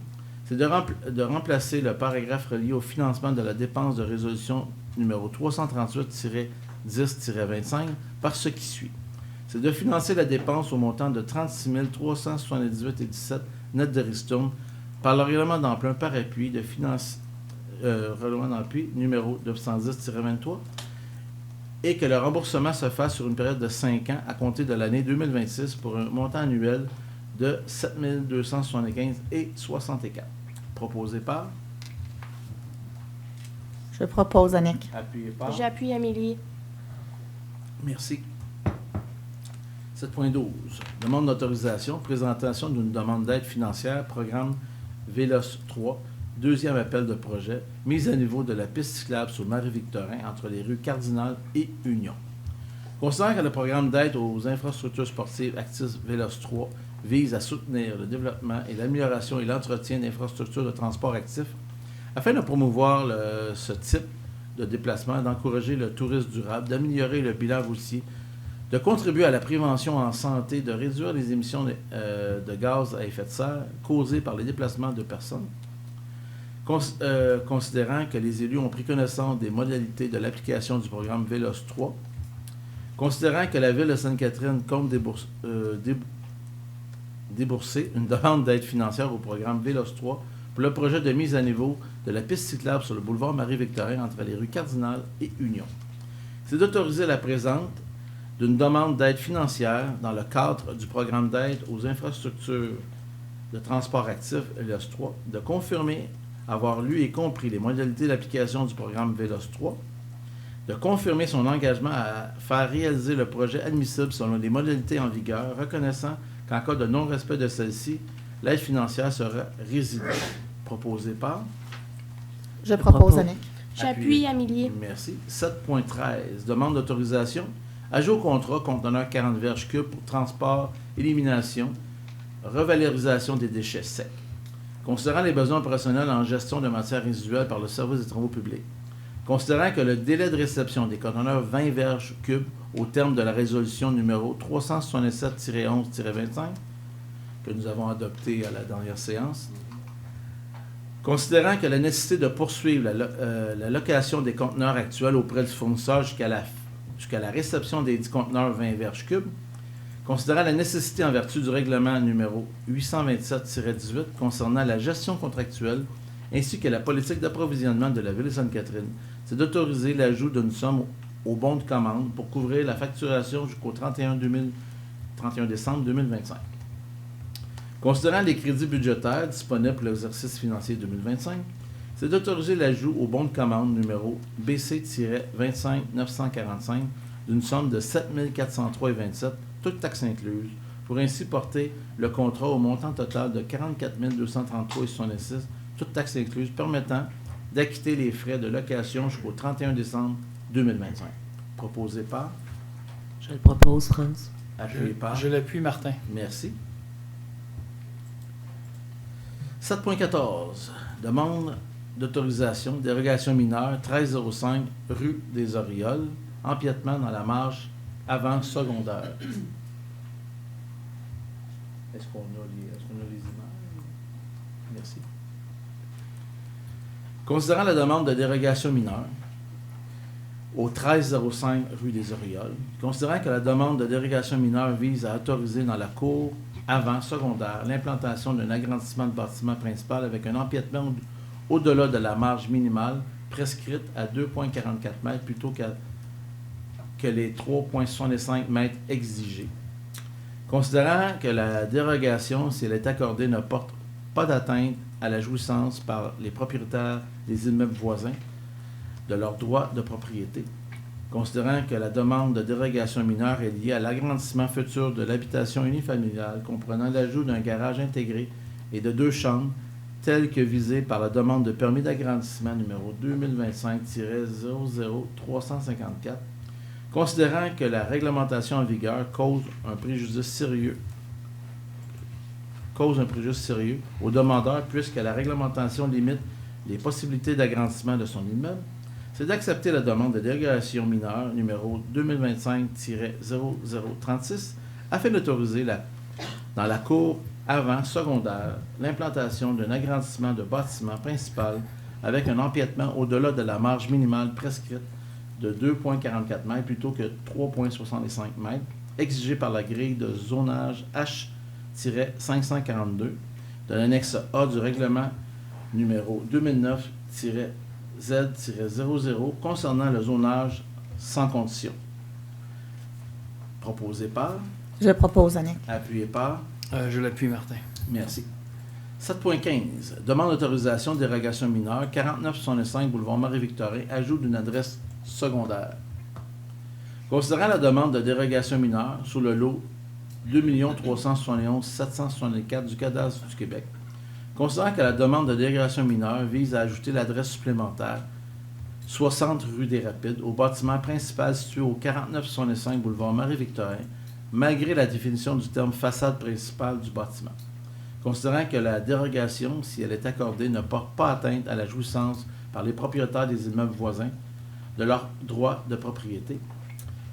c'est de remplacer le paragraphe relié au financement de la dépense de résolution numéro 338-10-25 par ce qui suit. C'est de financer la dépense au montant de 36 378,17 net de ristourne par le règlement d'emprunt par appui de finance règlement d'appui numéro 910-23 et que le remboursement se fasse sur une période de 5 ans à compter de l'année 2026 pour un montant annuel de 7 275,64. Proposé par? Je propose, Annick. Appuyé par? J'appuie Amélie. Merci. 7.12. Demande d'autorisation, présentation d'une demande d'aide financière, programme VELOS 3, deuxième appel de projet, mise à niveau de la piste cyclable sur Marie-Victorin entre les rues Cardinal et Union. Considérant que le programme d'aide aux infrastructures sportives Actis VELOS 3 vise à soutenir le développement et l'amélioration et l'entretien d'infrastructures de transport actif, afin de promouvoir ce type de déplacement, d'encourager le tourisme durable, d'améliorer le bilan routier, de contribuer à la prévention en santé, de réduire les émissions de gaz à effet de serre causées par les déplacements de personnes, considérant que les élus ont pris connaissance des modalités de l'application du programme VELOS 3, considérant que la Ville de Sainte-Catherine compte débourser une demande d'aide financière au programme VELOS 3 pour le projet de mise à niveau de la piste cyclable sur le boulevard Marie-Victorin entre les rues Cardinal et Union. C'est d'autoriser la présente d'une demande d'aide financière dans le cadre du programme d'aide aux infrastructures de transport actif VELOS 3, de confirmer avoir lu et compris les modalités d'application du programme VELOS 3, de confirmer son engagement à faire réaliser le projet admissible selon les modalités en vigueur, reconnaissant qu'en cas de non-respect de celle-ci, l'aide financière sera résidue. Proposé par? Je propose, Annick. J'appuie Amélie. Merci. 7.13. Demande d'autorisation. Ajout au contrat conteneur 40 verges cubes pour transport, élimination, revalorisation des déchets secs. Considérant les besoins opérationnels en gestion de matières résiduelles par le service des travaux publics, considérant que le délai de réception des conteneurs 20 verges cubes au terme de la résolution numéro 367-11-25 que nous avons adoptée à la dernière séance, considérant que la nécessité de poursuivre la location des conteneurs actuels auprès du fournisseur jusqu'à la réception des 10 conteneurs 20 verges cubes, considérant la nécessité en vertu du règlement numéro 827-18 concernant la gestion contractuelle ainsi que la politique d'approvisionnement de la Ville de Sainte-Catherine, c'est d'autoriser l'ajout d'une somme au bon de commande pour couvrir la facturation jusqu'au 31 décembre 2025. Considérant les crédits budgétaires disponibles pour l'exercice financier 2025, c'est d'autoriser l'ajout au bon de commande numéro BC-25-945 d'une somme de 7 403,27, toutes taxes incluses, pour ainsi porter le contrat au montant total de 44 233,66, toutes taxes incluses, permettant d'acquitter les frais de location jusqu'au 31 décembre 2025. Proposé par? Je le propose, France. Appuyé par? Je l'appuie, Martin. Merci. 7.14. Demande d'autorisation, dérogation mineure, 1305 rue des Orioles, empiètement dans la marge avant secondaire. Est-ce qu'on a les images? Merci. Considérant la demande de dérogation mineure au 1305 rue des Orioles, considérant que la demande de dérogation mineure vise à autoriser dans la cour avant secondaire l'implantation d'un agrandissement de bâtiment principal avec un empiètement au-delà de la marge minimale prescrite à 2,44 mètres plutôt que les 3,65 mètres exigés. Considérant que la dérogation, si elle est accordée, ne porte pas d'atteinte à la jouissance par les propriétaires des immeubles voisins de leurs droits de propriété. Considérant que la demande de dérogation mineure est liée à l'agrandissement futur de l'habitation unifamiliale comprenant l'ajout d'un garage intégré et de 2 chambres, tel que visé par la demande de permis d'agrandissement numéro 2025-00354, considérant que la réglementation en vigueur cause un préjudice sérieux au demandeur puisque la réglementation limite les possibilités d'agrandissement de son immeuble, c'est d'accepter la demande de dérogation mineure numéro 2025-0036 afin d'autoriser dans la cour avant secondaire l'implantation d'un agrandissement de bâtiment principal avec un empiètement au-delà de la marge minimale prescrite de 2,44 mètres plutôt que 3,65 mètres, exigé par la grille de zonage H-542 de l'annexe A du règlement numéro 2009-Z-00 concernant le zonage sans condition. Proposé par? Je propose, Annick. Appuyé par? Je l'appuie, Martin. Merci. 7.15. Demande d'autorisation de dérogation mineure, 4965 boulevard Marie-Victorin, ajout d'une adresse secondaire. Considérant la demande de dérogation mineure sous le lot 2 371 764 du cadastre du Québec, considérant que la demande de dérogation mineure vise à ajouter l'adresse supplémentaire 60 rue des Rapides au bâtiment principal situé au 4965 boulevard Marie-Victorin, malgré la définition du terme façade principale du bâtiment. Considérant que la dérogation, si elle est accordée, ne porte pas atteinte à la jouissance par les propriétaires des immeubles voisins de leurs droits de propriété.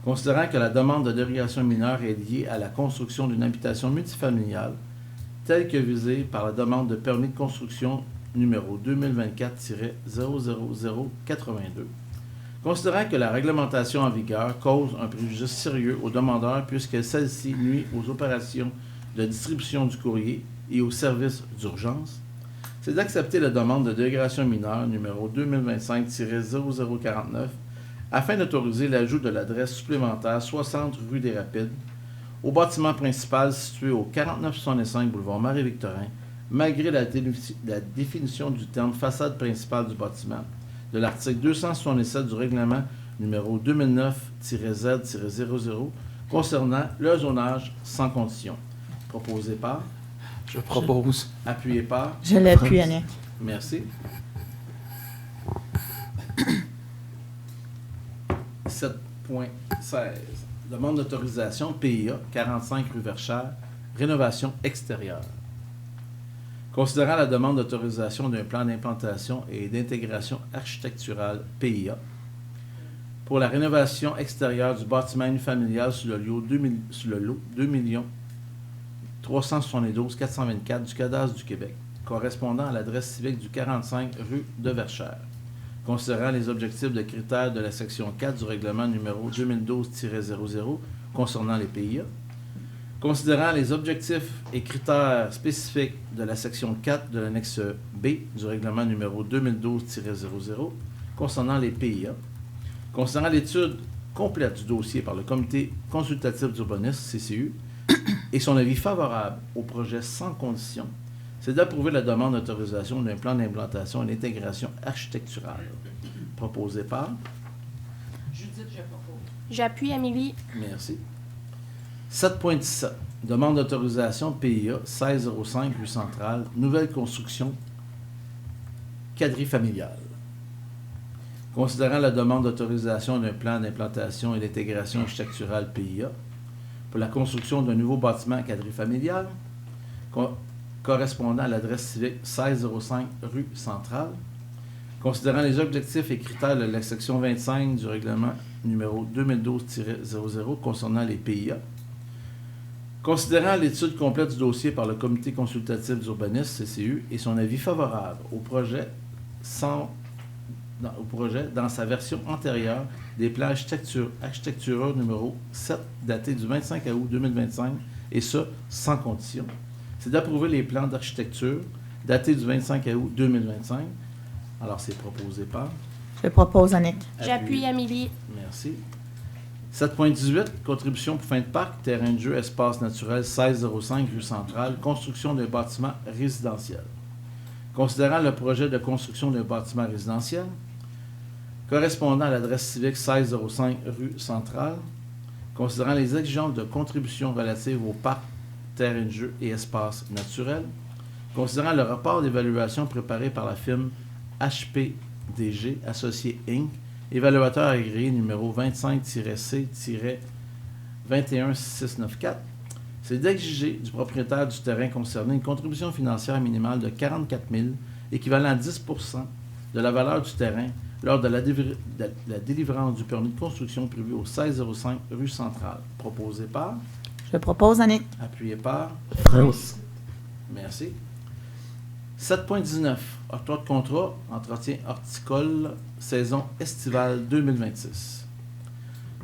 Considérant que la demande de dérogation mineure est liée à la construction d'une habitation multifamiliale, telle que visée par la demande de permis de construction numéro 2024-00082. Considérant que la réglementation en vigueur cause un préjudice sérieux aux demandeurs puisque celle-ci nuit aux opérations de distribution du courrier et aux services d'urgence, c'est d'accepter la demande de dérogation mineure numéro 2025-0049 afin d'autoriser l'ajout de l'adresse supplémentaire 60 rue des Rapides au bâtiment principal situé au 4965 boulevard Marie-Victorin, malgré la définition du terme façade principale du bâtiment de l'article 267 du règlement numéro 2009-Z-00 concernant le zonage sans condition. Proposé par? Je propose. Appuyé par? Je l'appuie, Annick. Merci. 7.16. Demande d'autorisation PIA 45 rue Verchères, rénovation extérieure. Considérant la demande d'autorisation d'un plan d'implantation et d'intégration architecturale PIA pour la rénovation extérieure du bâtiment unifamilial sous le lot 2 372 424 du cadastre du Québec, correspondant à l'adresse civique du 45 rue de Verchères. Considérant les objectifs de critères de la section 4 du règlement numéro 2012-00 concernant les PIA, considérant les objectifs et critères spécifiques de la section 4 de l'annexe B du règlement numéro 2012-00 concernant les PIA, considérant l'étude complète du dossier par le Comité consultatif d'urbanisme, CCU, et son avis favorable au projet sans condition, c'est d'approuver la demande d'autorisation d'un plan d'implantation et d'intégration architecturale. Proposé par? Judith, je propose. J'appuie, Amélie. Merci. 7.17. Demande d'autorisation PIA 1605 rue Centrale, nouvelle construction quadrifamiliale. Considérant la demande d'autorisation d'un plan d'implantation et d'intégration architecturale PIA pour la construction d'un nouveau bâtiment quadrifamilial correspondant à l'adresse civique 1605 rue Centrale, considérant les objectifs et critères de la section 25 du règlement numéro 2012-00 concernant les PIA, considérant l'étude complète du dossier par le Comité consultatif d'urbanisme, CCU, et son avis favorable au projet dans sa version antérieure des plans architecturaux numéro 7 daté du 25 août 2025, et ce, sans condition, c'est d'approuver les plans d'architecture datés du 25 août 2025. Alors, c'est proposé par... Je propose, Annick. J'appuie, Amélie. Merci. 7.18, contribution pour fin de parc, terrain de jeu, espace naturel 1605 rue Centrale, construction d'un bâtiment résidentiel. Considérant le projet de construction d'un bâtiment résidentiel, correspondant à l'adresse civique 1605 rue Centrale, considérant les exigences de contribution relatives au parc, terrain de jeu et espace naturel, considérant le rapport d'évaluation préparé par la firme HPDG Associés Inc., évaluateur agréé numéro 25-C-21694, c'est d'exiger du propriétaire du terrain concerné une contribution financière minimale de 44 000, équivalent à 10 de la valeur du terrain lors de la délivrance du permis de construction prévu au 1605 rue Centrale. Proposé par... Je propose, Annick. Appuyé par... France. Merci. 7.19. Octroi de contrat, entretien horticole, saison estivale 2026.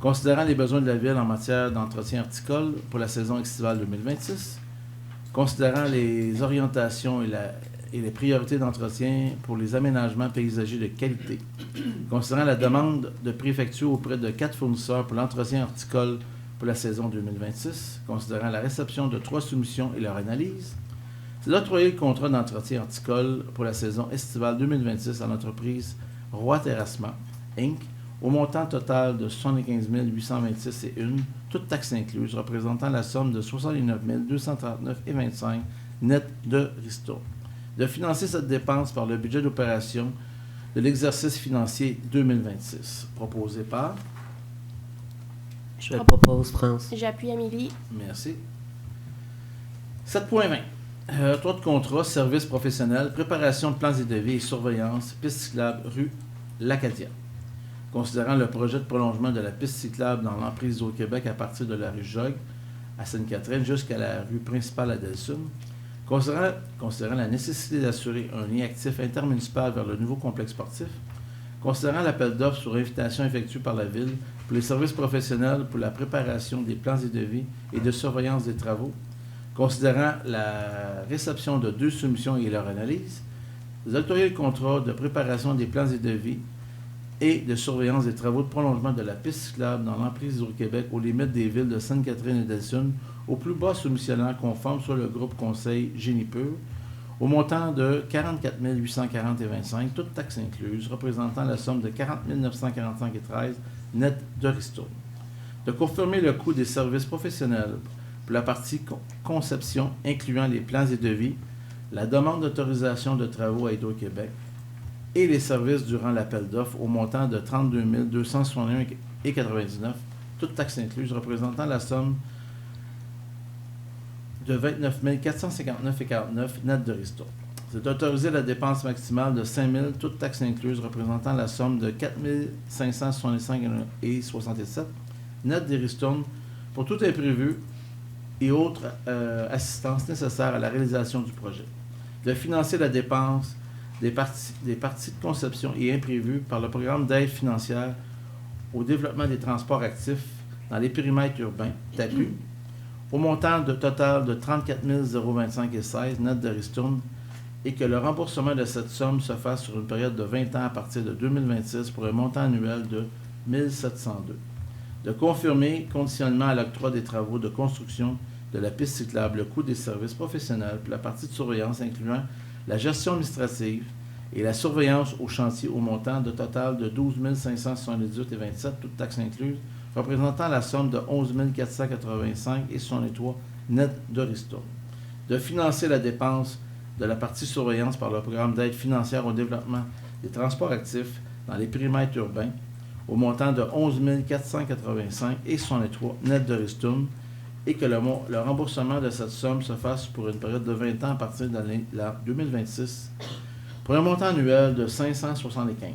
Considérant les besoins de la Ville en matière d'entretien horticole pour la saison estivale 2026, considérant les orientations et les priorités d'entretien pour les aménagements paysagers de qualité, considérant la demande de préfecture auprès de 4 fournisseurs pour l'entretien horticole pour la saison 2026, considérant la réception de 3 soumissions et leur analyse, c'est d'octroyer le contrat d'entretien horticole pour la saison estivale 2026 à l'entreprise Roy Terrassement, Inc., au montant total de 75 826,1, toutes taxes incluses, représentant la somme de 69 239,25 net de ristourne. De financer cette dépense par le budget d'opération de l'exercice financier 2026. Proposé par... Je propose, France. J'appuie, Amélie. Merci. 7.20. Octroi de contrat, services professionnels, préparation de plans et devis et surveillance, piste cyclable rue L'Acadia. Considérant le projet de prolongement de la piste cyclable dans l'emprise au Québec à partir de la rue Jogues à Sainte-Catherine jusqu'à la rue principale à Delsun, considérant la nécessité d'assurer un lien actif intermunicipal vers le nouveau complexe sportif, considérant l'appel d'offres sur invitation effectuée par la Ville pour les services professionnels pour la préparation des plans et devis et de surveillance des travaux, considérant la réception de 2 soumissions et leur analyse, d'octroyer le contrat de préparation des plans et devis et de surveillance des travaux de prolongement de la piste cyclable dans l'emprise du Québec aux limites des villes de Sainte-Catherine et d'Elsun, au plus bas soumissionnaire conforme soit le groupe Conseil Génie Pur, au montant de 44 840,25, toutes taxes incluses, représentant la somme de 40 945,13 net de ristourne. De confirmer le coût des services professionnels pour la partie conception incluant les plans et devis, la demande d'autorisation de travaux à Hydro-Québec et les services durant l'appel d'offres au montant de 32 261,99, toutes taxes incluses, représentant la somme de 29 459,49 net de ristourne. C'est d'autoriser la dépense maximale de 5 000, toutes taxes incluses, représentant la somme de 4 565,67 net des ristournes pour tout imprévu et autres assistances nécessaires à la réalisation du projet. De financer la dépense des parties de conception et imprévues par le programme d'aide financière au développement des transports actifs dans les périmètres urbains, TAPU, au montant total de 34 025,16 net de ristourne et que le remboursement de cette somme se fasse sur une période de 20 ans à partir de 2026 pour un montant annuel de 1 702. De confirmer, conditionnellement à l'octroi des travaux de construction de la piste cyclable, le coût des services professionnels pour la partie de surveillance incluant la gestion administrative et la surveillance au chantier au montant de total de 12 578,27, toutes taxes incluses, représentant la somme de 11 485,63 net de ristourne. De financer la dépense de la partie surveillance par le programme d'aide financière au développement des transports actifs dans les périmètres urbains au montant de 11 485 et 63 net de ristourne et que le remboursement de cette somme se fasse pour une période de 20 ans à partir de l'année 2026 pour un montant annuel de 575.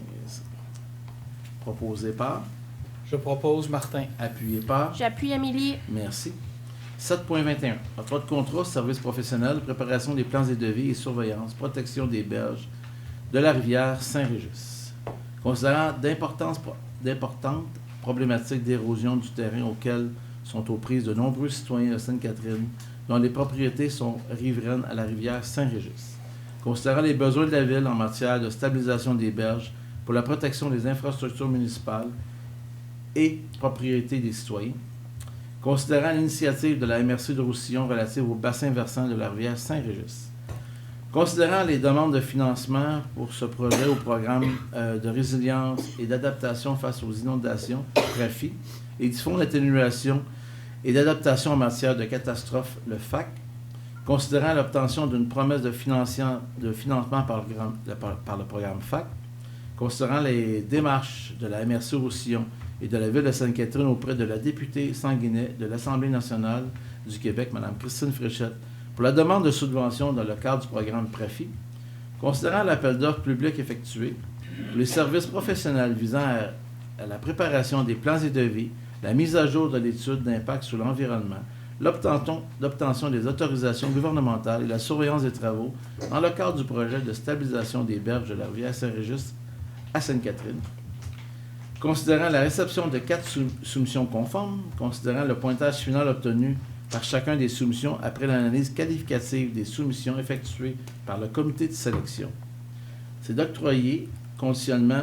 Proposé par? Je propose Martin. Appuyé par? J'appuie Amélie. Merci. 7.21. Octroi de contrat, service professionnel, préparation des plans et devis et surveillance, protection des berges de la rivière Saint-Régis. Considérant d'importantes problématiques d'érosion du terrain auxquelles sont aux prises de nombreux citoyens de Sainte-Catherine, dont les propriétés sont riveraines à la rivière Saint-Régis. Considérant les besoins de la Ville en matière de stabilisation des berges pour la protection des infrastructures municipales et propriétés des citoyens. Considérant l'initiative de la MRC de Roussillon relative au bassin versant de la rivière Saint-Régis. Considérant les demandes de financement pour ce projet au programme de résilience et d'adaptation face aux inondations, PRAFI, et du Fonds d'atténuation et d'adaptation en matière de catastrophes, le FAC, considérant l'obtention d'une promesse de financement par le programme FAC, considérant les démarches de la MRC Roussillon et de la Ville de Sainte-Catherine auprès de la députée Sanguinet de l'Assemblée nationale du Québec, Mme Christine Fréchette, pour la demande de subvention dans le cadre du programme PRAFI, considérant l'appel d'offres public effectué pour les services professionnels visant à la préparation des plans et devis, la mise à jour de l'étude d'impact sur l'environnement, l'obtention des autorisations gouvernementales et la surveillance des travaux dans le cadre du projet de stabilisation des berges de la rivière Saint-Régis à Sainte-Catherine. Considérant la réception de 4 soumissions conformes, considérant le pointage final obtenu par chacun des soumissions après l'analyse qualificative des soumissions effectuées par le comité de sélection, c'est d'octroyer conditionnellement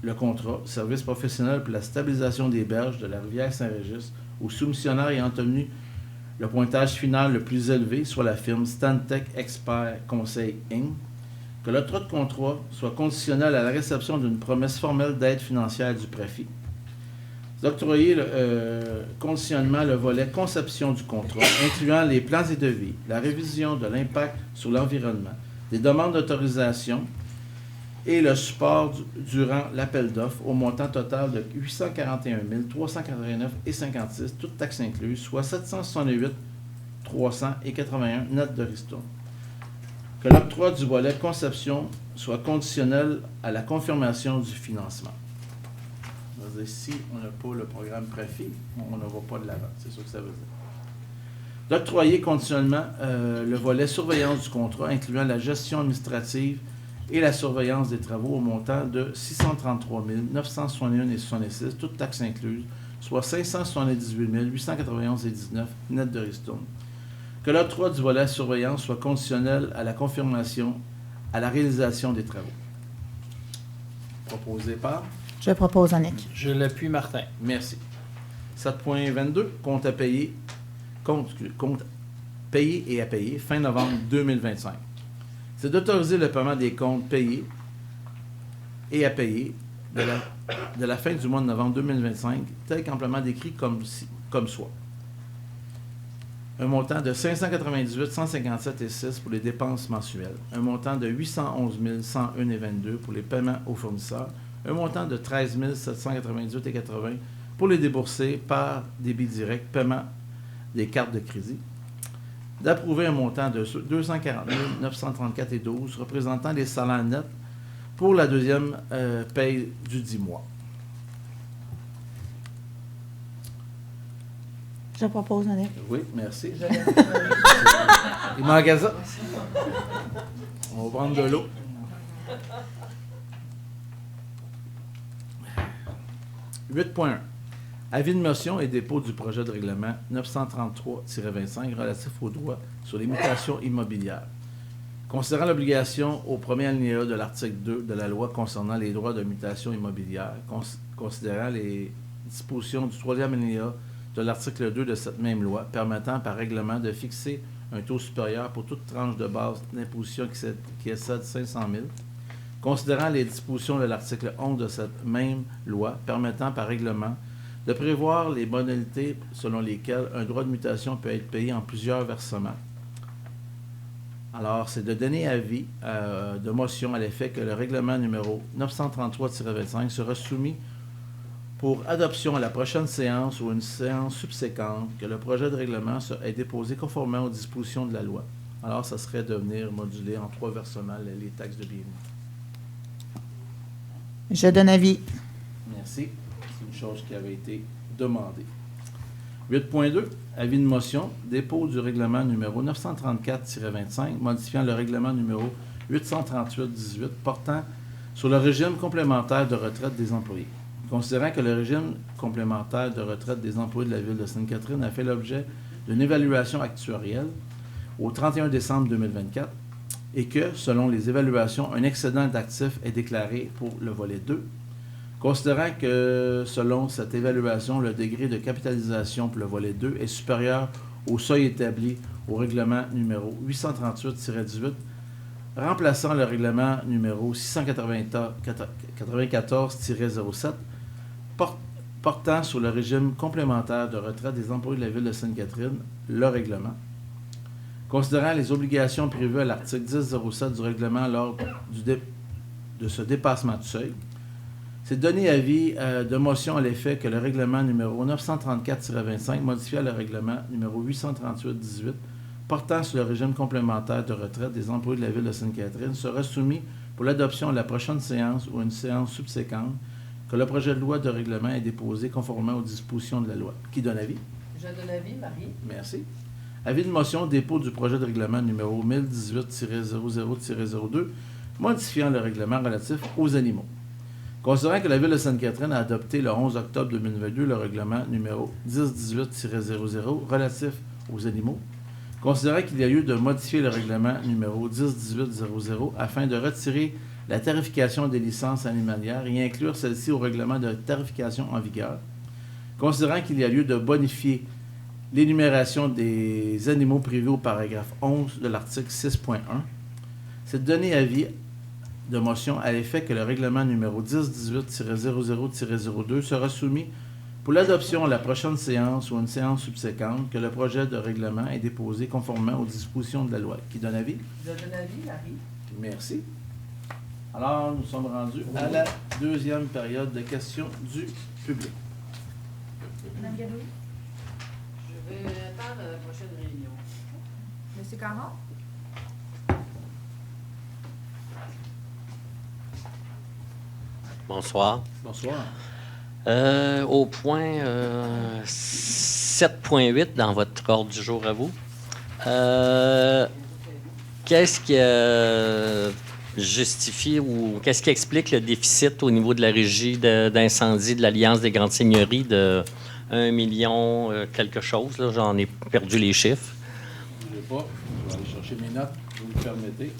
le contrat service professionnel pour la stabilisation des berges de la rivière Saint-Régis au soumissionnaire ayant obtenu le pointage final le plus élevé, soit la firme Stantec Expert Conseil Inc., que l'octroi de contrat soit conditionnel à la réception d'une promesse formelle d'aide financière du PRAFI. D'octroyer conditionnement le volet conception du contrat, incluant les plans et devis, la révision de l'impact sur l'environnement, des demandes d'autorisation et le support durant l'appel d'offres au montant total de 841 389,56, toutes taxes incluses, soit 768 381 net de ristourne. Que l'octroi du volet conception soit conditionnel à la confirmation du financement. On va dire, si on n'a pas le programme PRAFI, on ne va pas de l'avant. C'est ça que ça veut dire. D'octroyer conditionnellement le volet surveillance du contrat, incluant la gestion administrative et la surveillance des travaux au montant de 633 961,66, toutes taxes incluses, soit 578 891,19 net de ristourne. Que l'octroi du volet surveillance soit conditionnel à la confirmation à la réalisation des travaux. Proposé par? Je propose Annick. Je l'appuie Martin. Merci. 7.22, compte à payer, compte payé et à payer, fin novembre 2025. C'est d'autoriser le paiement des comptes payés et à payer de la fin du mois de novembre 2025, tel qu'amplement décrit comme soit. Un montant de 598 157,6 pour les dépenses mensuelles, un montant de 811 101,22 pour les paiements aux fournisseurs, un montant de 13 798,80 pour les déboursés par débit direct, paiement des cartes de crédit, d'approuver un montant de 240 934,12 représentant les salaires nets pour la deuxième paye du 10 mois. Je propose Annick. Oui, merci. Il manque ça. On va prendre de l'eau. « 8.1. Avis de motion et dépôt du projet de règlement 933-25 relatif aux droits sur les mutations immobilières. Considérant l'obligation au premier alinéa de l'article 2 de la loi concernant les droits de mutation immobilière, considérant les dispositions du troisième alinéa de l'article 2 de cette même loi, permettant par règlement de fixer un taux supérieur pour toute tranche de base d'imposition qui excède 500 000, considérant les dispositions de l'article 11 de cette même loi, permettant par règlement de prévoir les modalités selon lesquelles un droit de mutation peut être payé en plusieurs versements. Alors, c'est de donner avis de motion à l'effet que le règlement numéro 933-25 sera soumis pour adoption à la prochaine séance ou une séance subséquente, que le projet de règlement est déposé conformément aux dispositions de la loi. Alors, ça serait de venir moduler en 3 versements les taxes de bienvenue. Je donne avis. Merci. C'est une chose qui avait été demandée. 8.2. Avis de motion. Dépôt du règlement numéro 934-25, modifiant le règlement numéro 838-18, portant sur le régime complémentaire de retraite des employés. Considérant que le régime complémentaire de retraite des employés de la Ville de Sainte-Catherine a fait l'objet d'une évaluation actuarielle au 31 décembre 2024 et que, selon les évaluations, un excédent d'actifs est déclaré pour le volet 2, considérant que, selon cette évaluation, le degré de capitalisation pour le volet 2 est supérieur au seuil établi au règlement numéro 838-18, remplaçant le règlement numéro 694-07, portant sur le régime complémentaire de retraite des employés de la Ville de Sainte-Catherine, le règlement. Considérant les obligations prévues à l'article 10.07 du règlement lors de ce dépassement du seuil, c'est donner avis de motion à l'effet que le règlement numéro 934-25, modifiant le règlement numéro 838-18, portant sur le régime complémentaire de retraite des employés de la Ville de Sainte-Catherine, sera soumis pour l'adoption à la prochaine séance ou une séance subséquente, que le projet de loi de règlement est déposé conformément aux dispositions de la loi. Qui donne avis? Je donne avis, Marie. Merci. Avis de motion, dépôt du projet de règlement numéro 1018-00-02, modifiant le règlement relatif aux animaux. Considérant que la Ville de Sainte-Catherine a adopté le 11 octobre 2022 le règlement numéro 1018-00 relatif aux animaux, considérant qu'il y a lieu de modifier le règlement numéro 1018-00 afin de retirer la tarification des licences animalières et inclure celle-ci au règlement de tarification en vigueur, considérant qu'il y a lieu de bonifier l'énumération des animaux prévus au paragraphe 11 de l'article 6.1, c'est de donner avis de motion à l'effet que le règlement numéro 1018-00-02 sera soumis pour l'adoption à la prochaine séance ou une séance subséquente, que le projet de règlement est déposé conformément aux dispositions de la loi. Qui donne avis? Je donne avis, Marie. Merci. Alors, nous sommes rendus à la deuxième période de questions du public. Madame Gadot? Je vais attendre la prochaine réunion. Monsieur Caron? Bonsoir. Bonsoir. Au point 7.8 dans votre ordre du jour à vous, qu'est-ce qui justifie ou qu'est-ce qui explique le déficit au niveau de la régie d'incendie de l'Alliance des Grandes Seigneuries de 1 million quelque chose? Là, j'en ai perdu les chiffres. Je ne sais pas. Je vais aller chercher mes notes, vous me permettez.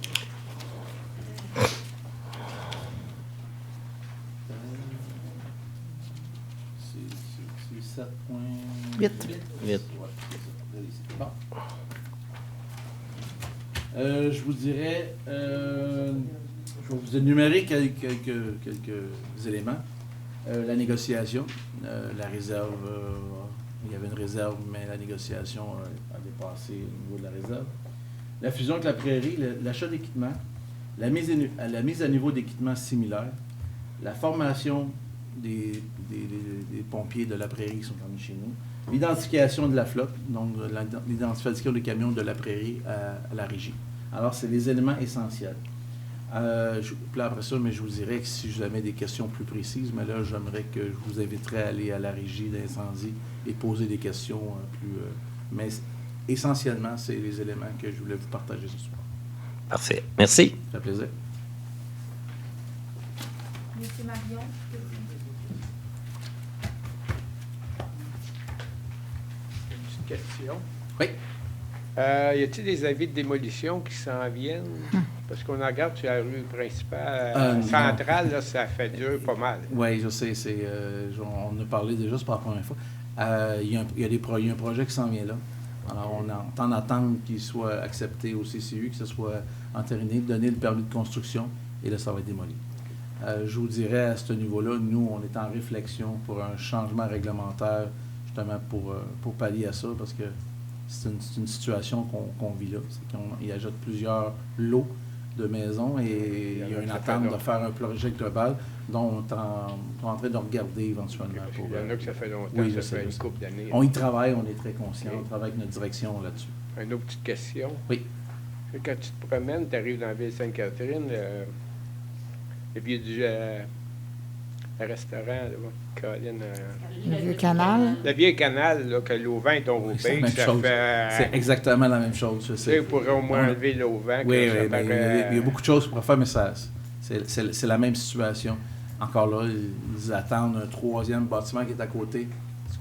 C'est 7.8. 8. Bon. Je vous dirais, je vais vous énumérer quelques éléments. La négociation, la réserve, il y avait une réserve, mais la négociation a dépassé le niveau de la réserve. La fusion avec la prairie, l'achat d'équipements, la mise à niveau d'équipements similaires, la formation des pompiers de la prairie qui sont venus chez nous, l'identification de la flotte, donc l'identification des camions de la prairie à la régie. Alors, c'est les éléments essentiels. Puis après ça, mais je vous dirais que si vous avez des questions plus précises, mais là, j'aimerais que je vous inviterais à aller à la régie d'incendie et poser des questions plus... mais essentiellement, c'est les éléments que je voulais vous partager ce soir. Parfait. Merci. Ça fait plaisir. Monsieur Marion? Question. Oui. Y a-t-il des avis de démolition qui s'en viennent? Parce qu'on en regarde sur la rue principale, centrale, là, ça fait dur pas mal. Oui, je sais. On en a parlé déjà, c'est pas la première fois. Il y a un projet qui s'en vient là. Alors, on est en attente qu'il soit accepté au CCU, que ce soit entériné, donner le permis de construction, et là, ça va être démoli. Je vous dirais, à ce niveau-là, nous, on est en réflexion pour un changement réglementaire, justement pour pallier à ça, parce que c'est une situation qu'on vit là. C'est qu'on y ajoute plusieurs lots de maisons et il y a une attente de faire un projet global dont on est en train de regarder éventuellement. Il y en a que ça fait longtemps, oui, ça fait une couple d'années. On y travaille, on est très conscient, Okay. on travaille avec notre direction là-dessus. Une autre petite question. Oui. Quand tu te promènes, tu arrives dans la ville Sainte-Catherine, et puis il y a du restaurant, là, Colin. Le vieux canal. Le vieux canal, là, que l'auvent est tombé au C'est la pic, même ça chose. fait... C'est exactement la même chose, je Tu sais, sais. on pourrait au moins enlever l'auvent. Oui, ça oui, mais il y a beaucoup de choses pour faire, mais c'est la même situation. Encore là, ils attendent un troisième bâtiment qui est à côté.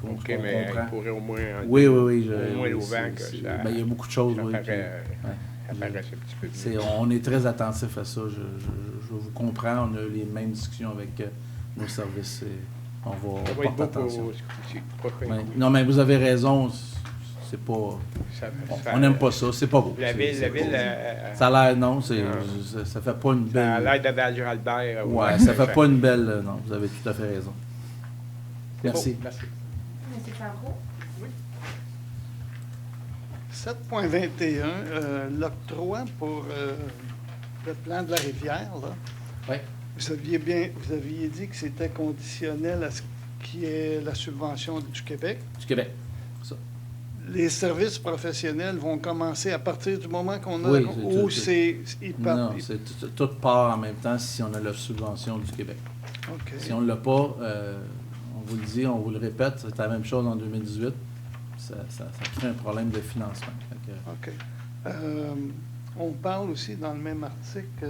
OK, mais il pourrait au moins enlever oui. au moins l'auvent. Il y a beaucoup de choses. Ça Oui, paraît, puis, ça paraît un petit peu mieux. On est très attentif à ça. Je vous comprends. On a les mêmes discussions avec nos services. On va porter attention. Non, mais vous avez raison. C'est pas. On n'aime pas ça. C'est pas beau. La ville. Ça a l'air, non. Ça fait pas une belle. Ça a l'air de Val-Albert. Ouais, ça fait pas une belle. Non, vous avez tout à fait raison. Merci. Merci. Monsieur Favreau? Oui. 7.21, l'octroi pour le plan de la rivière, là. Oui. Vous aviez dit que c'était conditionnel à ce qui est la subvention du Québec. Du Québec, ça. Les services professionnels vont commencer à partir du moment qu'on a... Oui, ou non, tout part en même temps si on a la subvention du Québec. OK. Si on ne l'a pas, on vous le dit, on vous le répète, c'est la même chose en 2018. Ça crée un problème de financement. OK. On parle aussi dans le même article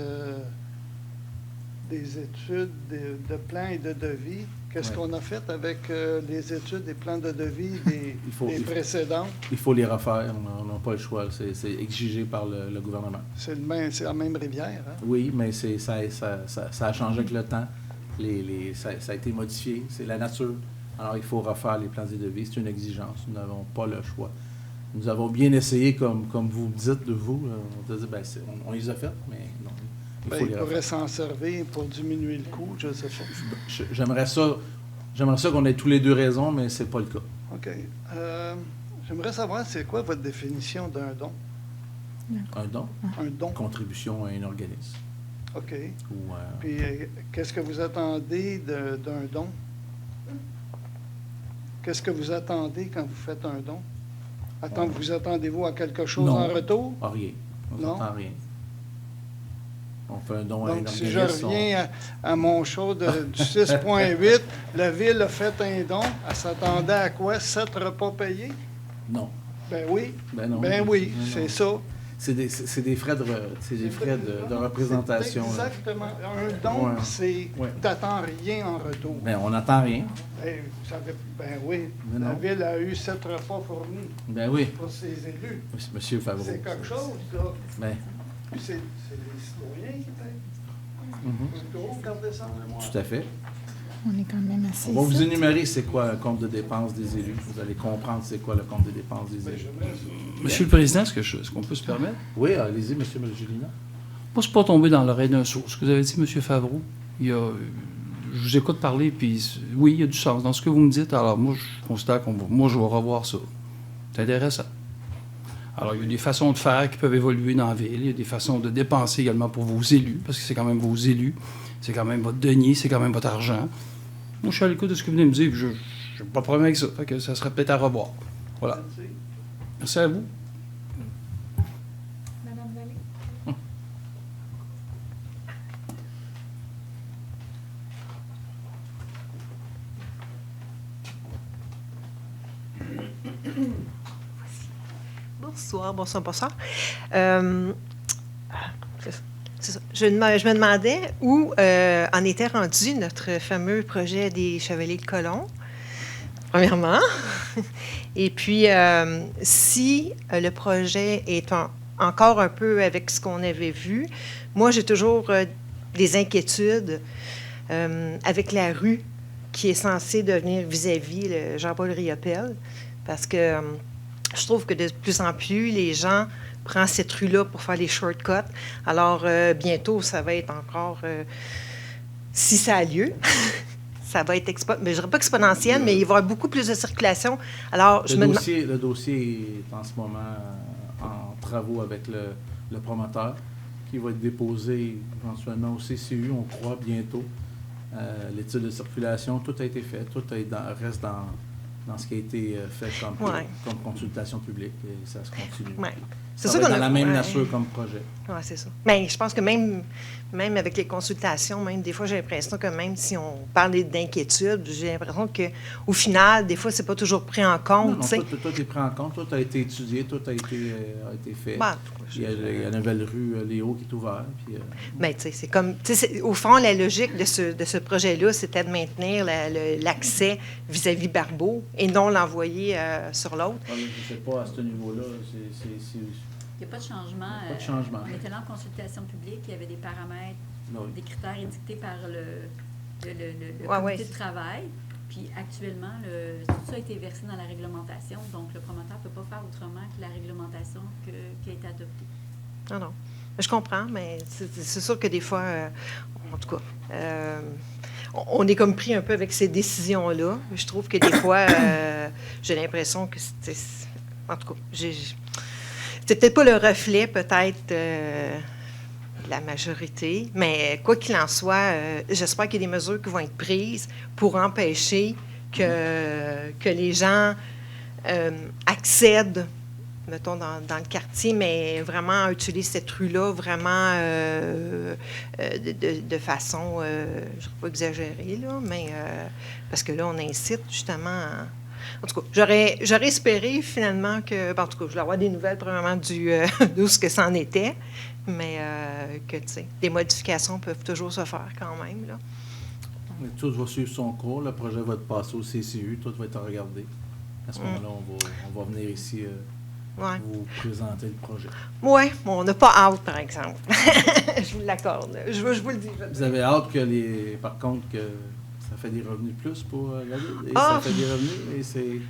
des études de plans et de devis. Qu'est-ce qu'on a fait avec les études et plans de devis des précédents? Il faut les refaire. On n'a pas le choix. C'est exigé par le gouvernement. C'est la même rivière, hein? Oui, mais ça a changé avec le temps. Ça a été modifié. C'est la nature. Alors, il faut refaire les plans et devis. C'est une exigence. Nous n'avons pas le choix. Nous avons bien essayé, comme vous dites de vous. On a dit, on les a fait, mais non. Il pourrait s'en servir pour diminuer le coût, je sais pas. J'aimerais ça qu'on ait tous les deux raison, mais c'est pas le cas. OK. J'aimerais savoir, c'est quoi votre définition d'un don? Un don? Un don. Contribution à un organisme. OK. Puis, qu'est-ce que vous attendez d'un don? Qu'est-ce que vous attendez quand vous faites un don? Vous attendez-vous à quelque chose en retour? Non, rien. On n'attend rien. On fait un don à un organisme. Si je reviens à mon show du 6.8, la Ville a fait un don. Elle s'attendait à quoi? 7 repas payés? Non. Ben oui. Ben non. Ben oui, c'est ça. C'est des frais de représentation. Exactement. Un don, c'est... T'attends rien en retour. Ben, on n'attend rien. Ben oui. La Ville a eu 7 repas fournis. Ben oui. Pour ses élus. Monsieur Favreau. C'est quelque chose, là. Ben... Puis c'est les citoyens qui payent. Tout à fait. On est quand même assez... On va vous énumérer c'est quoi un compte de dépenses des élus. Vous allez comprendre c'est quoi le compte de dépenses des élus. Monsieur le Président, est-ce qu'on peut se permettre? Oui, allez-y, Monsieur Melgilina. Moi, c'est pas tomber dans l'oreille d'un sourd. Ce que vous avez dit, Monsieur Favreau, je vous écoute parler, puis oui, il y a du sens dans ce que vous me dites. Alors, moi, je considère je vais revoir ça. C'est intéressant. Alors, il y a des façons de faire qui peuvent évoluer dans la ville. Il y a des façons de dépenser également pour vos élus, parce que c'est quand même vos élus. C'est quand même votre denier, c'est quand même votre argent. Moi, je suis à l'écoute de ce que vous venez me dire, puis je n'ai pas de problème avec ça. Fait que ça serait peut-être à revoir. Voilà. Merci à vous. Madame Vallée. Bonsoir. C'est ça. Je me demandais où en était rendu notre fameux projet des Chevaliers de Colomb, premièrement. Et puis, si le projet est encore un peu avec ce qu'on avait vu, moi, j'ai toujours des inquiétudes avec la rue qui est censée devenir vis-à-vis le Jean-Paul Riopelle, parce que je trouve que de plus en plus, les gens prennent cette rue-là pour faire les shortcuts. Alors, bientôt, ça va être encore... si ça a lieu, ça va être, mais je dirais pas exponentiel, mais il va y avoir beaucoup plus de circulation. Alors, le dossier est en ce moment en travaux avec le promoteur, qui va être déposé éventuellement au CCU, on croit, bientôt. L'étude de circulation, tout a été fait, tout reste dans ce qui a été fait comme consultation publique, et ça se continue. Ouais. Ça va être dans la même nature comme projet. Oui, c'est ça. Mais je pense que même avec les consultations, même des fois, j'ai l'impression que même si on parle d'inquiétude, j'ai l'impression qu'au final, des fois, c'est pas toujours pris en compte. Non, tout est pris en compte, tout a été étudié, tout a été fait. Il y a la nouvelle rue Léo qui est ouverte. Mais tu sais, c'est comme... au fond, la logique de ce projet-là, c'était de maintenir l'accès vis-à-vis Barbeau et non l'envoyer sur l'autre. Je ne sais pas, à ce niveau-là, il n'y a pas de changement. Pas de changement. On était là en consultation publique, il y avait des paramètres, des critères édictés par le comité de travail. Puis actuellement, tout ça a été versé dans la réglementation, donc le promoteur ne peut pas faire autrement que la réglementation qui a été adoptée. Non. Je comprends, mais c'est sûr que des fois, en tout cas, on est comme pris un peu avec ces décisions-là. Je trouve que des fois, j'ai l'impression que c'était... En tout cas, c'est peut-être pas le reflet, peut-être, de la majorité, mais quoi qu'il en soit, j'espère qu'il y a des mesures qui vont être prises pour empêcher que les gens accèdent, mettons, dans le quartier, mais vraiment utiliser cette rue-là vraiment de façon, je ne vais pas exagérer, là, mais parce que là, on incite justement... En tout cas, j'aurais espéré finalement que... en tout cas, je voulais avoir des nouvelles, premièrement, d'où ce que ça en était, mais que, tu sais, des modifications peuvent toujours se faire quand même, là. Mais tout va suivre son cours. Le projet va être passé au CCU. Tout va être regardé. À ce moment-là, on va venir ici vous présenter le projet. Oui, on n'a pas hâte, par exemple. Je vous l'accorde. Je vous le dis. Vous avez hâte que par contre, que ça fait des revenus de plus pour la ville. Et ça fait des revenus. Et c'est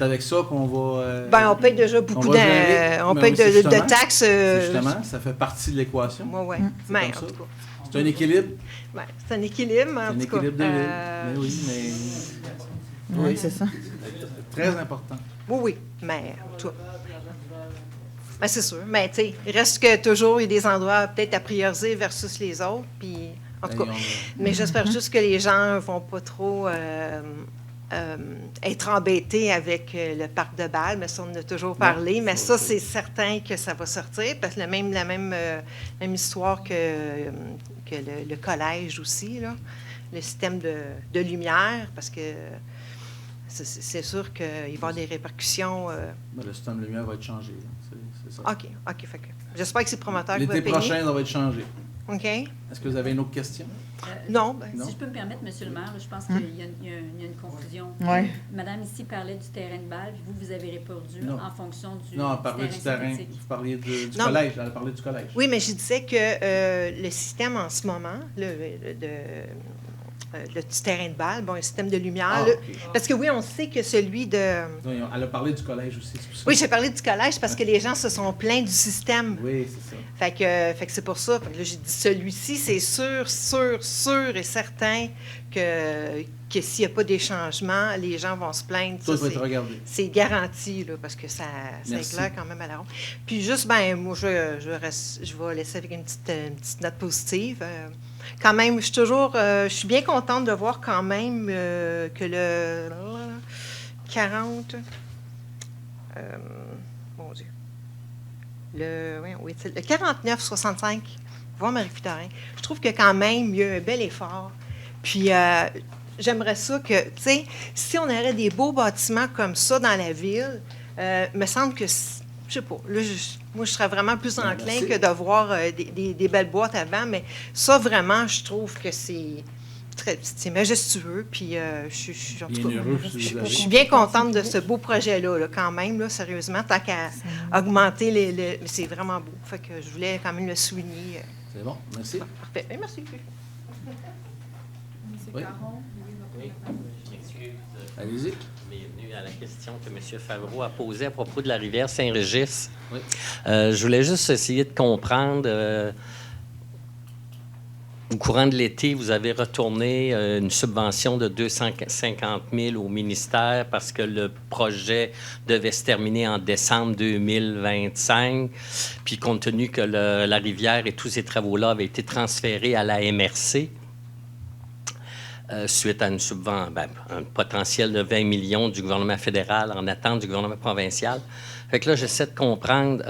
avec ça qu'on va... on paye déjà beaucoup de taxes. Justement, ça fait partie de l'équation. Oui. Mais en tout cas, c'est un équilibre. C'est un équilibre, en tout cas. C'est un équilibre de ville. Mais oui, mais... Oui, c'est ça. Très important. Oui, mais en tout cas... Ben, c'est sûr. Mais tu sais, il reste que toujours, il y a des endroits peut-être à prioriser versus les autres. Puis, en tout cas, mais j'espère juste que les gens ne vont pas trop être embêtés avec le parc de Bâle. Mais ça, on en a toujours parlé. Mais ça, c'est certain que ça va sortir. Parce que la même histoire que le collège aussi, là, le système de lumière, parce que c'est sûr qu'il va y avoir des répercussions. Le système de lumière va être changé. C'est ça. OK. Fait que j'espère que c'est le promoteur qui va payer. L'été prochain, ça va être changé. OK. Est-ce que vous avez une autre question? Non. Si je peux me permettre, M. le maire, je pense qu'il y a une confusion. Oui. Madame ici parlait du terrain de balle, puis vous avez répondu en fonction du Non, elle parlait du terrain. Vous parliez du collège. Elle a parlé du collège. Oui, mais je disais que le système en ce moment, le petit terrain de balle, un système de lumière. Parce que oui, on sait que celui de... Non, elle a parlé du collège aussi. Oui, j'ai parlé du collège parce que les gens se sont plaints du système. Oui, c'est ça. Fait que c'est pour ça. Fait que là, j'ai dit celui-ci, c'est sûr et certain que s'il n'y a pas des changements, les gens vont se plaindre. Tout va être regardé. C'est garanti, là, parce que ça éclaire quand même à la ronde. Puis juste, moi, je vais laisser avec une petite note positive. Quand même, je suis bien contente de voir quand même que le 40... mon Dieu. Le 49-65, voir Marie-Victorin, je trouve que quand même, il y a un bel effort. Puis, j'aimerais ça que, tu sais, si on aurait des beaux bâtiments comme ça dans la ville, me semble que, je sais pas, là, moi, je serais vraiment plus enclin que de voir des belles boîtes avant, mais ça, vraiment, je trouve que c'est majestueux, puis je suis bien contente de ce beau projet-là, là, quand même, là, sérieusement, tant qu'à augmenter c'est vraiment beau. Fait que je voulais quand même le souligner. C'est bon, merci. Parfait. Merci. Oui. Allez-y. Bienvenue à la question que M. Favreau a posée à propos de la rivière Saint-Régis. Oui. Je voulais juste essayer de comprendre. au courant de l'été, vous avez retourné une subvention de 250 000 au ministère parce que le projet devait se terminer en décembre 2025. Puis compte tenu que la rivière et tous ces travaux-là avaient été transférés à la MRC, suite à une un potentiel de 20 millions du gouvernement fédéral en attente du gouvernement provincial. Fait que là, j'essaie de comprendre.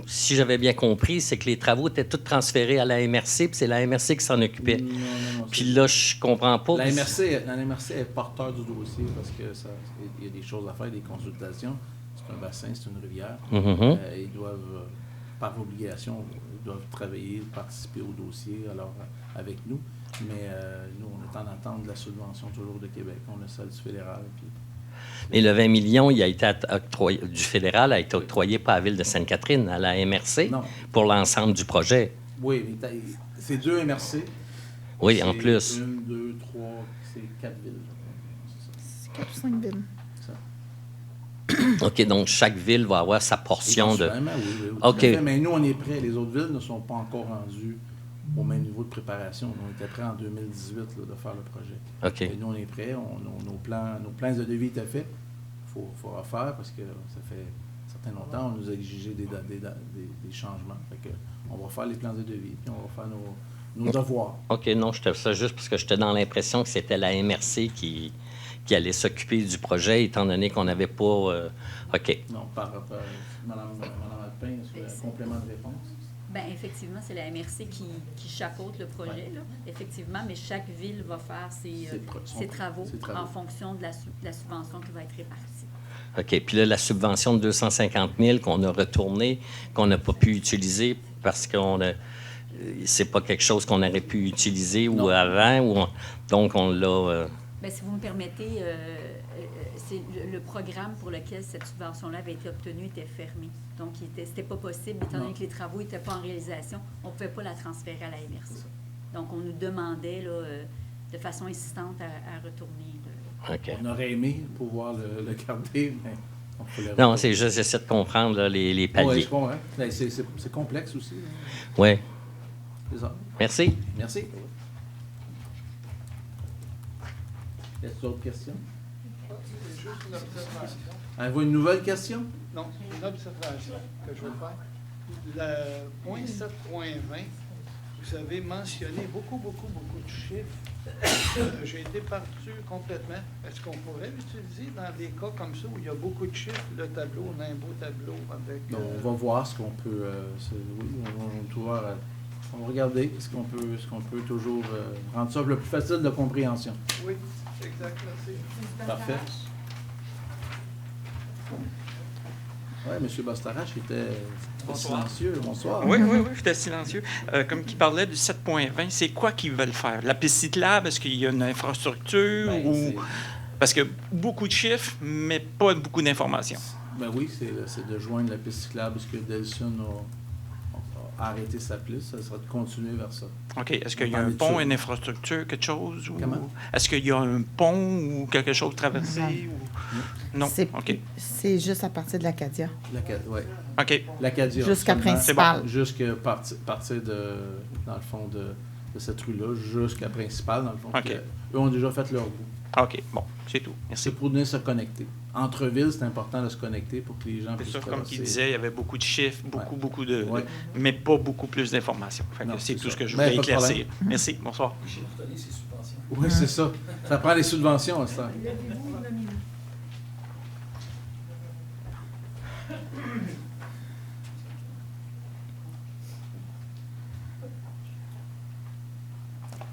Si j'avais bien compris, c'est que les travaux étaient tous transférés à la MRC, puis c'est la MRC qui s'en occupait. Non. Puis là, je comprends pas. La MRC est porteur du dossier parce qu'il y a des choses à faire, des consultations. C'est un bassin, c'est une rivière. Ils doivent, par obligation, travailler, participer au dossier avec nous. Mais nous, on est en attente de la subvention toujours de Québec. On a celle du fédéral. Puis... Mais le 20 millions, il a été du fédéral a été octroyé par la Ville de Sainte-Catherine, à la MRC, pour l'ensemble du projet. Oui, mais c'est 2 MRC. Oui, en plus. 1, 2, 3, c'est 4 villes. C'est 4 ou 5 villes. OK, donc chaque ville va avoir sa portion de... Oui, OK. Mais nous, on est prêts. Les autres villes ne sont pas encore rendues au même niveau de préparation. On était prêts en 2018 là, de faire le projet. OK. Et nous, on est prêts. Nos plans de devis étaient faits. Il faut refaire parce que ça fait certain longtemps. On nous a exigé des changements. Fait que on va faire les plans de devis puis on va faire nos devoirs. OK, non, je te fais ça juste parce que j'étais dans l'impression que c'était la MRC qui allait s'occuper du projet, étant donné qu'on n'avait pas... OK. Non, par Mme Alpin, sur un complément de réponse. Bien, effectivement, c'est la MRC qui chapeaute le projet, là, effectivement, mais chaque ville va faire ses travaux en fonction de la subvention qui va être répartie. OK. Puis là, la subvention de 250 000 qu'on a retournée, qu'on n'a pas pu utiliser parce qu'on a... c'est pas quelque chose qu'on aurait pu utiliser ou avant, donc on l'a... Bien, si vous me permettez, c'est le programme pour lequel cette subvention-là avait été obtenue était fermé. Donc, c'était pas possible, étant donné que les travaux n'étaient pas en réalisation, on ne pouvait pas la transférer à la MRC. Donc, on nous demandait là, de façon insistante à retourner. OK. On aurait aimé pouvoir le garder, mais on peut le Non, c'est juste, j'essaie de comprendre là, les paliers. Oui, je comprends. C'est complexe aussi. Oui. C'est ça. Merci. Merci. Y a-t-il d'autres questions? Juste une observation. Avez-vous une nouvelle question? Non, c'est une observation que je vais faire. Le point 7.20, vous avez mentionné beaucoup de chiffres. J'ai été perdu complètement. Est-ce qu'on pourrait l'utiliser dans des cas comme ça où il y a beaucoup de chiffres, le tableau, on a un beau tableau avec... On va voir ce qu'on peut... oui, on va regarder ce qu'on peut toujours rendre ça le plus facile de compréhension. Oui, exact, merci. Parfait. Oui, M. Bastarache était silencieux. Bonsoir. Oui, j'étais silencieux. Comme qui parlait du 7.20, c'est quoi qu'ils veulent faire? La piste cyclable, est-ce qu'il y a une infrastructure ou... Parce que beaucoup de chiffres, mais pas beaucoup d'informations. Ben oui, c'est de joindre la piste cyclable parce que Delson a arrêté sa piste. Ça sera de continuer vers ça. OK. Est-ce qu'il y a un pont, une infrastructure, quelque chose? Ou... Comment? Est-ce qu'il y a un pont ou quelque chose traversé? Non. OK. C'est juste à partir de l'Acadia. Oui. OK. L'Acadia. Jusqu'à Principal. Bon. Jusqu'à partir de, dans le fond, de cette rue-là, jusqu'à Principal, dans le fond. OK. Eux ont déjà fait leur bout. OK. Bon, c'est tout. Merci. C'est pour venir se connecter. Entre villes, c'est important de se connecter pour que les gens puissent traverser. Comme il traverser. disait, il y avait beaucoup de chiffres, beaucoup de... mais pas beaucoup plus d'informations. C'est tout ce que je voulais éclaircir. Merci. Bonsoir. Oui, c'est ça. Ça prend les subventions à ça.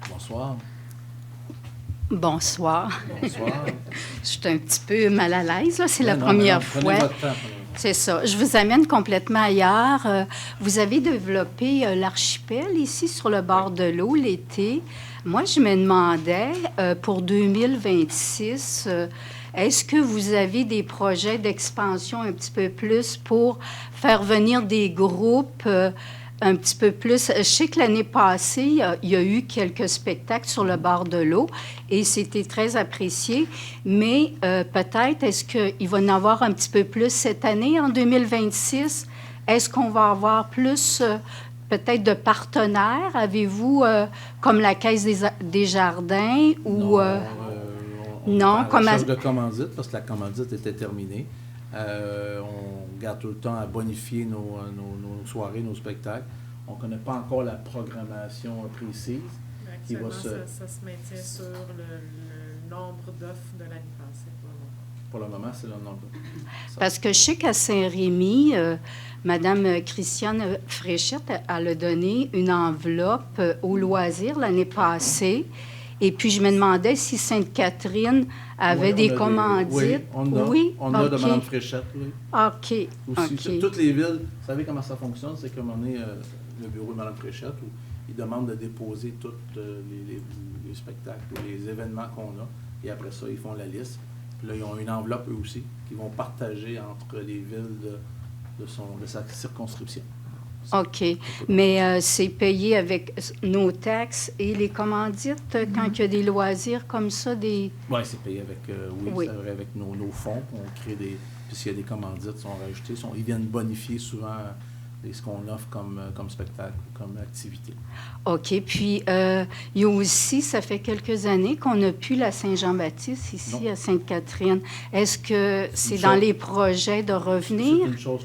Bonsoir. Bonsoir. Bonsoir. Je suis un petit peu mal à l'aise, là. C'est la première fois. C'est ça. Je vous amène complètement ailleurs. Vous avez développé l'archipel ici sur le bord de l'eau l'été. Moi, je me demandais, pour 2026, est-ce que vous avez des projets d'expansion un petit peu plus pour faire venir des groupes un petit peu plus? Je sais que l'année passée, il y a eu quelques spectacles sur le bord de l'eau et c'était très apprécié, mais peut-être, est-ce qu'il va y en avoir un petit peu plus cette année, en 2026? Est-ce qu'on va avoir plus peut-être de partenaires? Avez-vous, comme la Caisse des Jardins ou... Non, comme recherche de commandite, parce que la commandite était terminée. On garde tout le temps à bonifier nos soirées, nos spectacles. On ne connaît pas encore la programmation précise. Actuellement, ça se maintient sur le nombre d'offres de l'année passée. Pour le moment, c'est le nombre. Parce que je sais qu'à Saint-Rémy, Mme Christiane Fréchette, elle a donné une enveloppe au loisir l'année passée. Et puis, je me demandais si Sainte-Catherine avait des commandites. Oui, on a de Mme Fréchette, oui. OK. Aussi, toutes les villes, vous savez comment ça fonctionne? C'est comme on est le bureau de Mme Fréchette, où ils demandent de déposer tous les spectacles ou les événements qu'on a. Et après ça, ils font la liste. Puis là, ils ont une enveloppe, eux aussi, qu'ils vont partager entre les villes de sa circonscription. OK. Mais c'est payé avec nos taxes et les commandites quand il y a des loisirs comme ça? Oui, c'est payé avec, c'est vrai, avec nos fonds. On crée des... Puis s'il y a des commandites, sont rajoutées. Ils viennent bonifier souvent ce qu'on offre comme spectacle, comme activité. OK. Puis, il y a aussi, ça fait quelques années qu'on n'a plus la Saint-Jean-Baptiste ici à Sainte-Catherine. Est-ce que c'est dans les projets de revenir? C'est une chose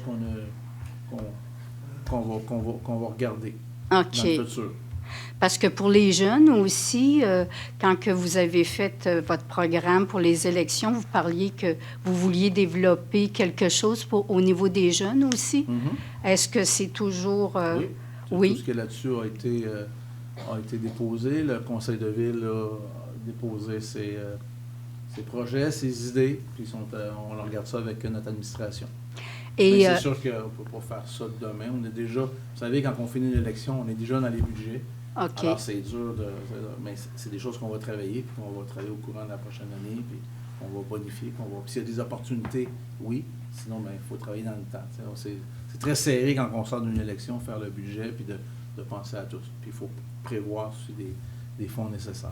qu'on va regarder dans le futur. Parce que pour les jeunes aussi, quand que vous avez fait votre programme pour les élections, vous parliez que vous vouliez développer quelque chose au niveau des jeunes aussi. Mm-hmm. Est-ce que c'est toujours... Oui. Tout ce qui est là-dessus a été déposé. Le conseil de ville a déposé ses projets, ses idées, puis on regarde ça avec notre administration. Et c'est sûr qu'on ne peut pas faire ça demain. On est déjà, vous savez, quand on finit l'élection, on est déjà dans les budgets. Okay. Alors, c'est dur, mais c'est des choses qu'on va travailler, puis qu'on va travailler au courant de la prochaine année, puis on va bonifier. Puis s'il y a des opportunités, oui. Sinon, il faut travailler dans le temps. C'est très serré quand on sort d'une élection, faire le budget, puis de penser à tous. Puis il faut prévoir aussi des fonds nécessaires.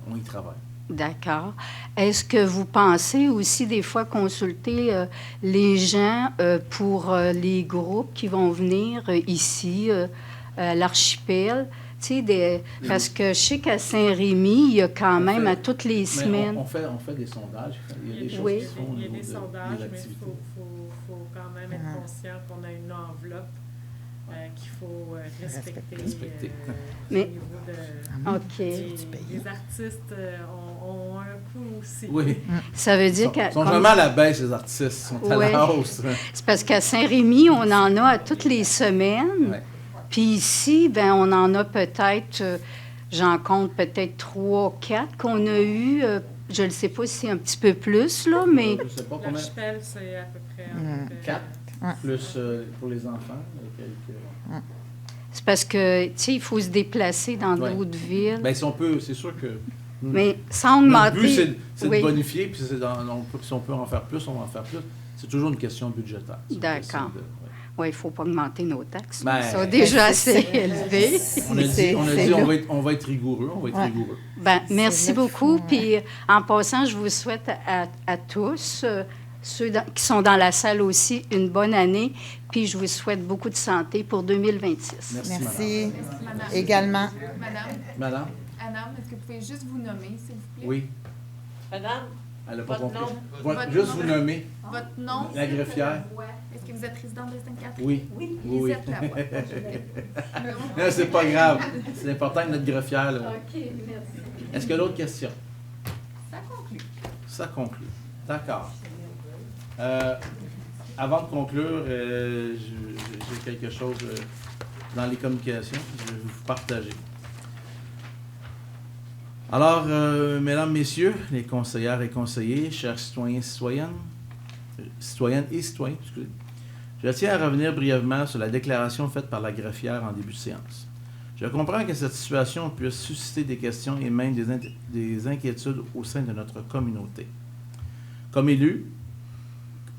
On y travaille. D'accord. Est-ce que vous pensez aussi des fois consulter les gens pour les groupes qui vont venir ici, à l'archipel? Parce que je sais qu'à Saint-Rémy, il y a quand même à toutes les semaines... On fait des sondages. Il y a des choses qui se font. Il y a des sondages, mais il faut quand même être conscient qu'on a une enveloppe qu'il faut respecter. Mais, les artistes ont un coût aussi. Oui. Ça veut dire Ils sont jamais à la baisse, les artistes. Ils sont à la hausse. C'est parce qu'à Saint-Rémy, on en a à toutes les semaines. Ouais. Puis ici, on en a peut-être, j'en compte peut-être 3, 4 qu'on a eu. Je ne sais pas si c'est un petit peu plus, là, mais... Je sais pas combien. L'archipel, c'est à peu près... 4, plus pour les enfants. C'est parce que, tu sais, il faut se déplacer dans d'autres villes. Bien, si on peut, c'est sûr que... Mais sans augmenter... Le but, c'est de bonifier, puis si on peut en faire plus, on va en faire plus. C'est toujours une question budgétaire. D'accord. Oui, il ne faut pas augmenter nos taxes. Ils sont déjà assez élevés. On a dit on va être rigoureux. Rigoureux. Merci beaucoup. Puis, en passant, je vous souhaite à tous, ceux qui sont dans la salle aussi, une bonne année. Puis, je vous souhaite beaucoup de santé pour 2026. Merci. Madame. Également. Madame. Madame, est-ce que vous pouvez juste vous nommer, s'il vous plaît? Oui. Madame. Elle n'a pas compris. Juste vous nommer. Votre nom. La greffière. Est-ce que vous êtes résidente de Sainte-Catherine? Oui. Lisette Lavoie. Non, c'est pas grave. C'est important que notre greffière, là. OK, merci. Est-ce qu'il y a d'autres questions? Ça conclut. Ça conclut. D'accord. Avant de conclure, j'ai quelque chose dans les communications que je vais vous partager. Alors, mesdames, messieurs, les conseillères et conseillers, chers citoyens et citoyennes, excusez, je tiens à revenir brièvement sur la déclaration faite par la greffière en début de séance. Je comprends que cette situation puisse susciter des questions et même des inquiétudes au sein de notre communauté. Comme élu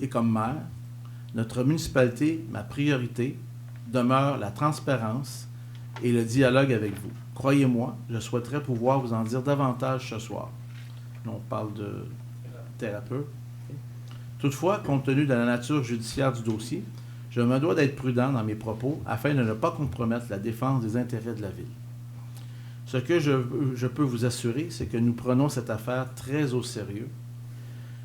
et comme maire, notre municipalité, ma priorité, demeure la transparence et le dialogue avec vous. Croyez-moi, je souhaiterais pouvoir vous en dire davantage ce soir. On parle de thérapeute. Toutefois, compte tenu de la nature judiciaire du dossier, Je me dois d'être prudent dans mes propos afin de ne pas compromettre la défense des intérêts de la Ville. Ce que je peux vous assurer, c'est que nous prenons cette affaire très au sérieux.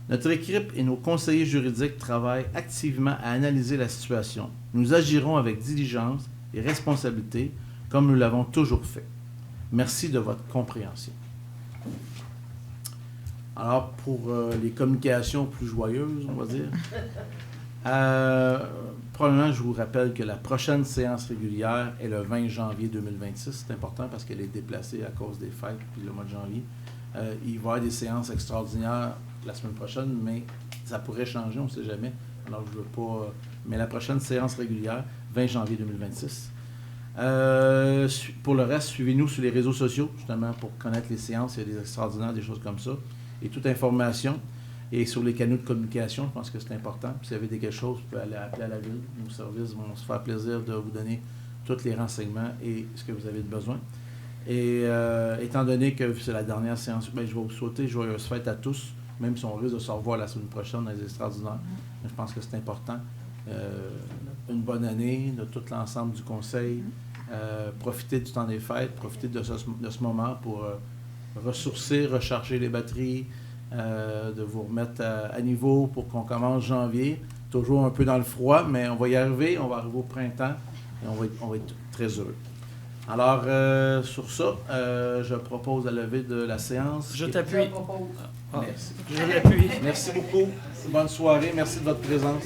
Notre équipe et nos conseillers juridiques travaillent activement à analyser la situation. Nous agirons avec diligence et responsabilité, comme nous l'avons toujours fait. Merci de votre compréhension. Alors, pour les communications plus joyeuses, on va dire, probablement, je vous rappelle que la prochaine séance régulière est le 20 janvier 2026. C'est important parce qu'elle est déplacée à cause des fêtes puis le mois de janvier. Il va y avoir des séances extraordinaires la semaine prochaine, mais ça pourrait changer, on ne sait jamais. Alors, je ne veux pas... Mais la prochaine séance régulière, 20 janvier 2026. Pour le reste, suivez-nous sur les réseaux sociaux, justement, pour connaître les séances. Il y a des extraordinaires, des choses comme ça. Et toute information. Et sur les canaux de communication, je pense que c'est important. Puis, si vous avez quelque chose, vous pouvez aller appeler à la Ville. Nos services vont se faire plaisir de vous donner tous les renseignements et ce que vous avez de besoin. Et étant donné que c'est la dernière séance, bien, je vais vous souhaiter joyeuse fête à tous, même si on risque de se revoir la semaine prochaine dans les extraordinaires. Je pense que c'est important. Une bonne année de tout l'ensemble du conseil. Profitez du temps des fêtes, profitez de ce moment pour ressourcer, recharger les batteries, de vous remettre à niveau pour qu'on commence janvier. Toujours un peu dans le froid, mais on va y arriver. On va arriver au printemps et on va être très heureux. Alors, sur ça, je propose la levée de la séance. Je t'appuie. Merci. Je l'appuie. Merci beaucoup. Bonne soirée. Merci de votre présence.